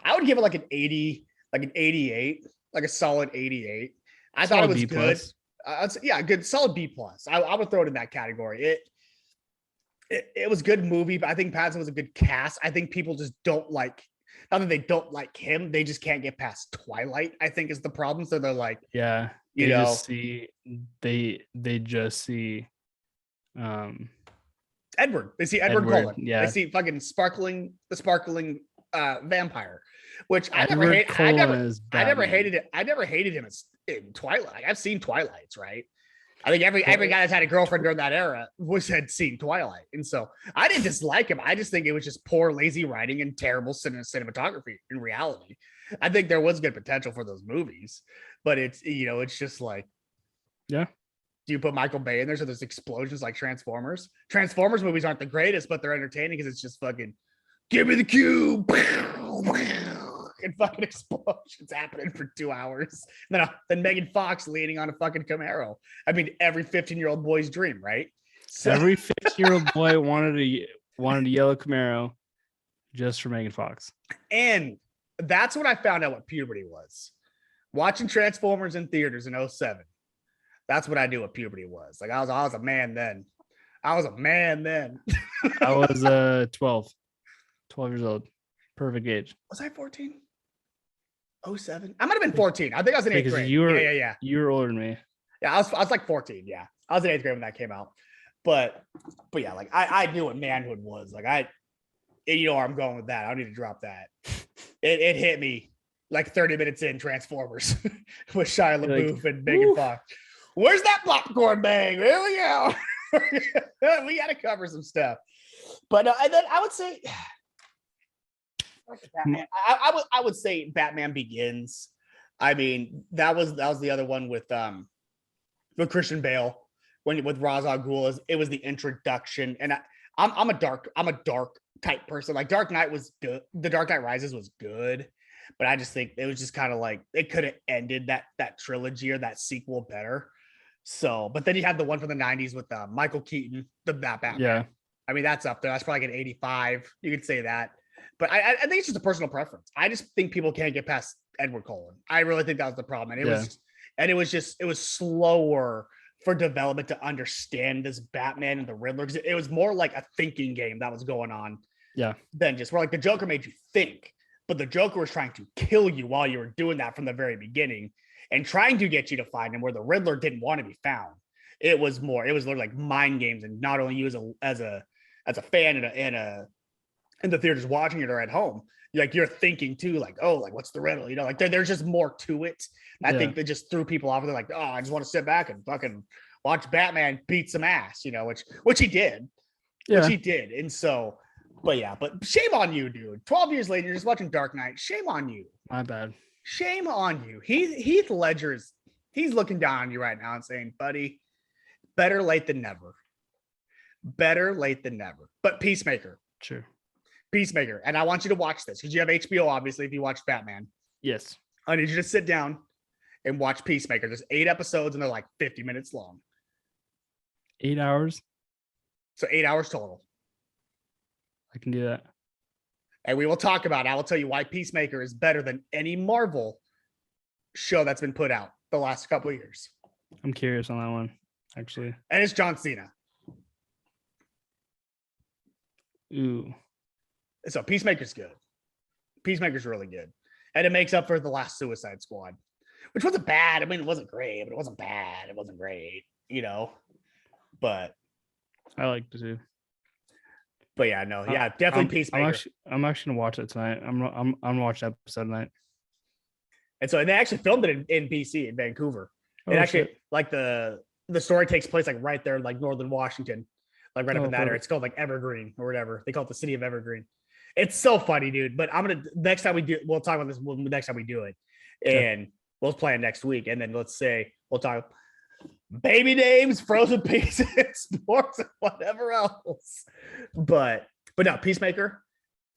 I would give it like an 80, like an 88, like a solid 88. I thought it was good. I'd say, yeah, good, solid B plus. I would throw it in that category. It was a good movie, but I think Pattinson was a good cast. I think people just don't like, not that they don't like him, they just can't get past Twilight, I think is the problem. So they're like, yeah, you know, they just see Edward. They see Edward Cullen. Yeah. They see fucking sparkling vampire, which I never hated it. I never hated him in Twilight. Like, I've seen Twilights, right? I think every guy that's had a girlfriend during that era had seen Twilight. And so I didn't dislike him. I just think it was just poor, lazy writing and terrible cinematography in reality. I think there was good potential for those movies, but it's, you know, it's just like, yeah. Do you put Michael Bay in there so there's explosions like Transformers? Transformers movies aren't the greatest, but they're entertaining because it's just fucking, give me the cube. And fucking explosions happening for 2 hours. Then Megan Fox leaning on a fucking Camaro. I mean, every 15-year-old boy's dream, right? So every 15-year-old boy wanted a yellow Camaro just for Megan Fox. And that's when I found out what puberty was. Watching Transformers in theaters in 2007. That's what I knew what puberty was. Like I was a man then. I was 12 years old. Perfect age. Was I 14? 07? I might have been 14. I think I was in 8th grade. You were, yeah. You were older than me. Yeah, I was like 14. Yeah. I was in 8th grade when that came out. But yeah, like I knew what manhood was. Like you know where I'm going with that. I don't need to drop that. It hit me like 30 minutes in Transformers with Shia LaBeouf and Megan Fox. Where's that popcorn bag? There we go. We got to cover some stuff. But and then I would say, Batman. I would say Batman Begins. I mean, that was the other one with Christian Bale with Ra's al Ghul. It was the introduction, and I'm a dark type person. Like Dark Knight was good. The Dark Knight Rises was good, but I just think it was just kind of like it could have ended that trilogy or that sequel better. So, but then you had the one from the 90s with Michael Keaton, that Batman. Yeah. I mean, that's up there. That's probably like an 85. You could say that. But I think it's just a personal preference. I just think people can't get past Edward Cullen. I really think that was the problem. And and it was slower for development to understand this Batman and the Riddler, because it was more like a thinking game that was going on. Yeah. Than just where like the Joker made you think, but the Joker was trying to kill you while you were doing that from the very beginning and trying to get you to find him where the Riddler didn't want to be found. It was literally like mind games, and not only you as a fan in the theaters watching it or at home, you're thinking too, like, oh, like what's the riddle? Like there's just more to it. I think they just threw people off. They're like, oh, I just want to sit back and fucking watch Batman beat some ass, which he did. Yeah. Which he did. And so, but shame on you, dude. 12 years later, you're just watching Dark Knight. Shame on you. My bad. Shame on you. Heath Ledger's, he's looking down on you right now and saying, buddy, better late than never. Better late than never. But Peacemaker. Sure. Peacemaker. And I want you to watch this because you have HBO, obviously, if you watch Batman. Yes. I need you to sit down and watch Peacemaker. There's 8 episodes and they're like 50 minutes long. 8 hours? So 8 hours total. I can do that. And we will talk about it. I will tell you why Peacemaker is better than any Marvel show that's been put out the last couple of years. I'm curious on that one, actually. And it's John Cena. Ooh. So Peacemaker's good. Peacemaker's really good. And it makes up for the last Suicide Squad, which wasn't bad. I mean, it wasn't great, but it wasn't bad. It wasn't great, But I liked it too. But yeah, no, yeah, definitely Peacemaker. I'm actually gonna watch it tonight. I'm gonna watch that episode tonight. And so they actually filmed it in BC, in Vancouver. Oh, it actually like the story takes place like right there, like northern Washington, like right up in that area. It's called like Evergreen or whatever. They call it the city of Evergreen. It's so funny, dude. But next time we'll talk about this next time we do it, and we'll plan next week. And then let's say we'll talk baby names, frozen pieces, sports, and whatever else. But no, Peacemaker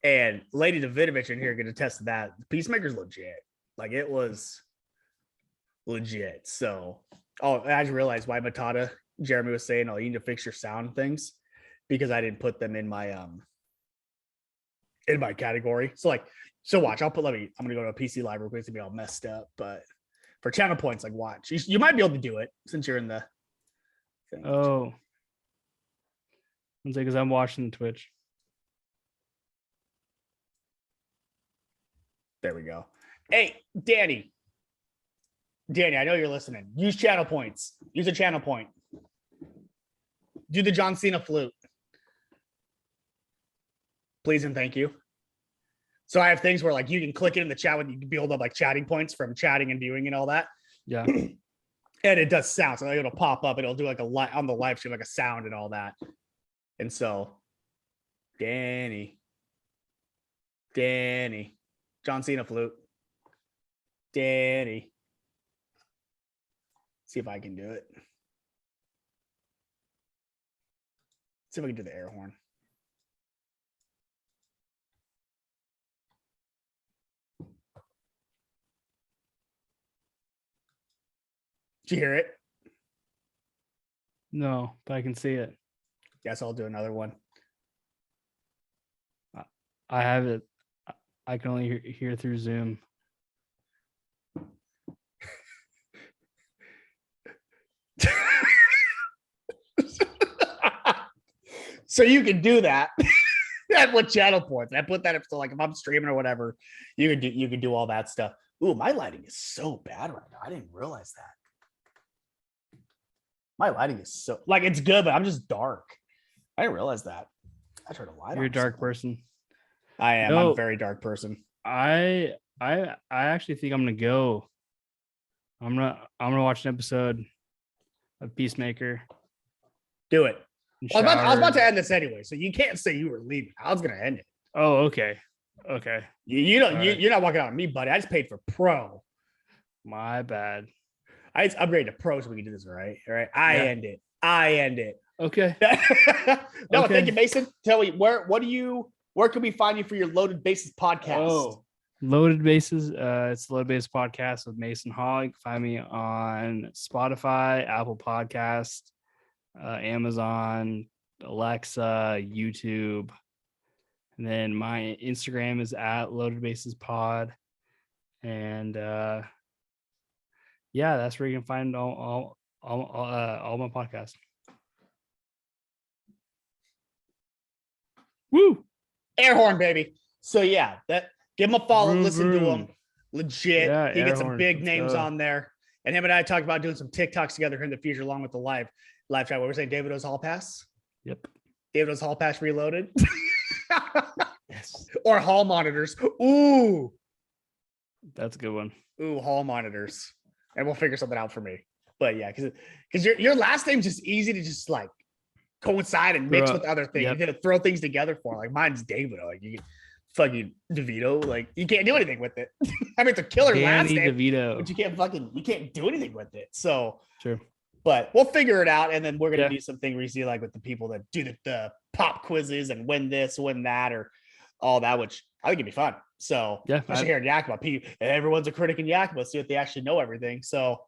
and Lady Davidovich in here can attest to that. Peacemaker's legit. Like it was legit. So, I just realized why Matata Jeremy was saying, you need to fix your sound things, because I didn't put them in my category. So watch. I'm gonna go to a PC live real quick to be all messed up, but for channel points, like watch. You might be able to do it since you're in the thing. Oh. Because I'm watching Twitch. There we go. Hey, Danny, I know you're listening. Use channel points. Use a channel point. Do the John Cena flute. Please and thank you. So I have things where you can click it in the chat when you can build up chatting points from chatting and viewing and all that. Yeah. And it does sound. So it'll pop up. It'll do on the live stream, a sound and all that. And so Danny, John Cena flute. Danny. See if I can do it. See if I can do the air horn. Did you hear it? No, but I can see it. Guess I'll do another one. I have it. I can only hear through Zoom. So you can do that. At what channel points? I put that up so if I'm streaming or whatever, you can do all that stuff. Ooh, my lighting is so bad right now. I didn't realize that. My lighting is so it's good, but I'm just dark. I didn't realize that. I turned a light on. You're a dark person. I am. I'm a very dark person. I actually think I'm gonna go. I'm gonna watch an episode of Peacemaker. Do it. I was about to end this anyway, so you can't say you were leaving. I was gonna end it. Oh, okay. Okay. You're not walking out on me, buddy. I just paid for Pro. My bad. I just upgraded to Pro so we can do this, right? All right. I end it. Okay. No, thank you, Mason. Tell me where can we find you for your Loaded Bases podcast? Oh, Loaded Bases. It's Loaded Bases podcast with Mason Hall. You can find me on Spotify, Apple Podcast, Amazon, Alexa, YouTube. And then my Instagram is at Loaded Bases Pod. And Yeah, that's where you can find all my podcasts. Woo! Air horn, baby. So yeah, that give him a follow, Vroom, listen to him. vroom. Legit. Yeah, He air gets some horn. big Let's names go. on there. And him and I talked about doing some TikToks together here in the future, along with the live chat. What we're saying, David O's Hall Pass. Yep. David O's Hall Pass Reloaded. Yes. Or hall monitors. Ooh. That's a good one. Ooh, hall monitors. And we'll figure something out for me. But yeah, because your last name's just easy to just like coincide and mix with other things. Yep. You gotta throw things together for. Like mine's David. Like you fucking DeVito. Like you can't do anything with it. I mean, it's a killer last Danny name, DeVito. but you can't do anything with it. So Sure. but we'll figure it out, and then we're gonna Yeah. do something recently, like with the people that do the pop quizzes and win this, win that, or all that, which I think it'd be fun. So Yeah, especially here in Yakima, everyone's a critic in Yakima, see if they actually know everything. So,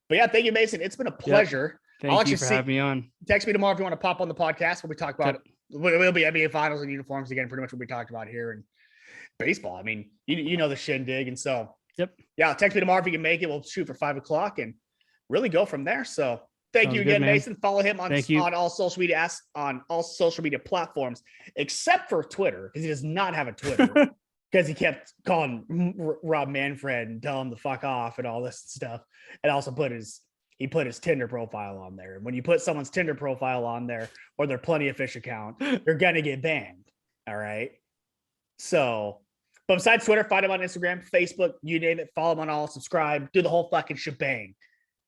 but yeah, thank you, Mason. It's been a pleasure. I'll Thank you actually for see- having me on. Text me tomorrow if you want to pop on the podcast when we talk about Yep. We'll be NBA finals and uniforms again, pretty much what we talked about here in baseball. I mean, you know the shindig, and so Yep. yeah, text me tomorrow if you can make it. We'll shoot for 5:00 and really go from there. So thank Sounds you good, again, man. Mason. Follow him on Thank you. all social media platforms except for Twitter, because he does not have a Twitter because he kept calling Rob Manfred and tell him to fuck off and all this stuff, and also put his Tinder profile on there. And when you put someone's Tinder profile on there or their Plenty of Fish account, you're gonna get banned. All right. So, but besides Twitter, find him on Instagram, Facebook, you name it. Follow him on all. Subscribe. Do the whole fucking shebang.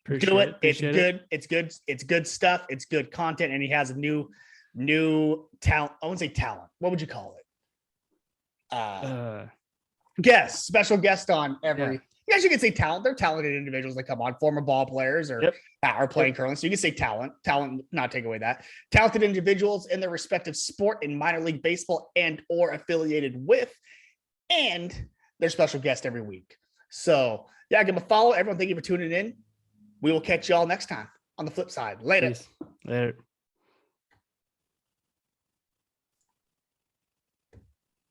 Do it. It's Appreciate good. It's good. It's good stuff. It's good content, and he has a new talent. I wouldn't say talent. What would you call it? Guest, special guest on every. Yeah. Yes, you can say talent. They're talented individuals that come on, former ball players or Yep. are playing curling. So you can say talent, not take away that. Talented individuals in their respective sport in minor league baseball and or affiliated with, and their special guest every week. So yeah, give them a follow. Everyone, thank you for tuning in. We will catch you all next time on the flip side. Later. Peace. Later.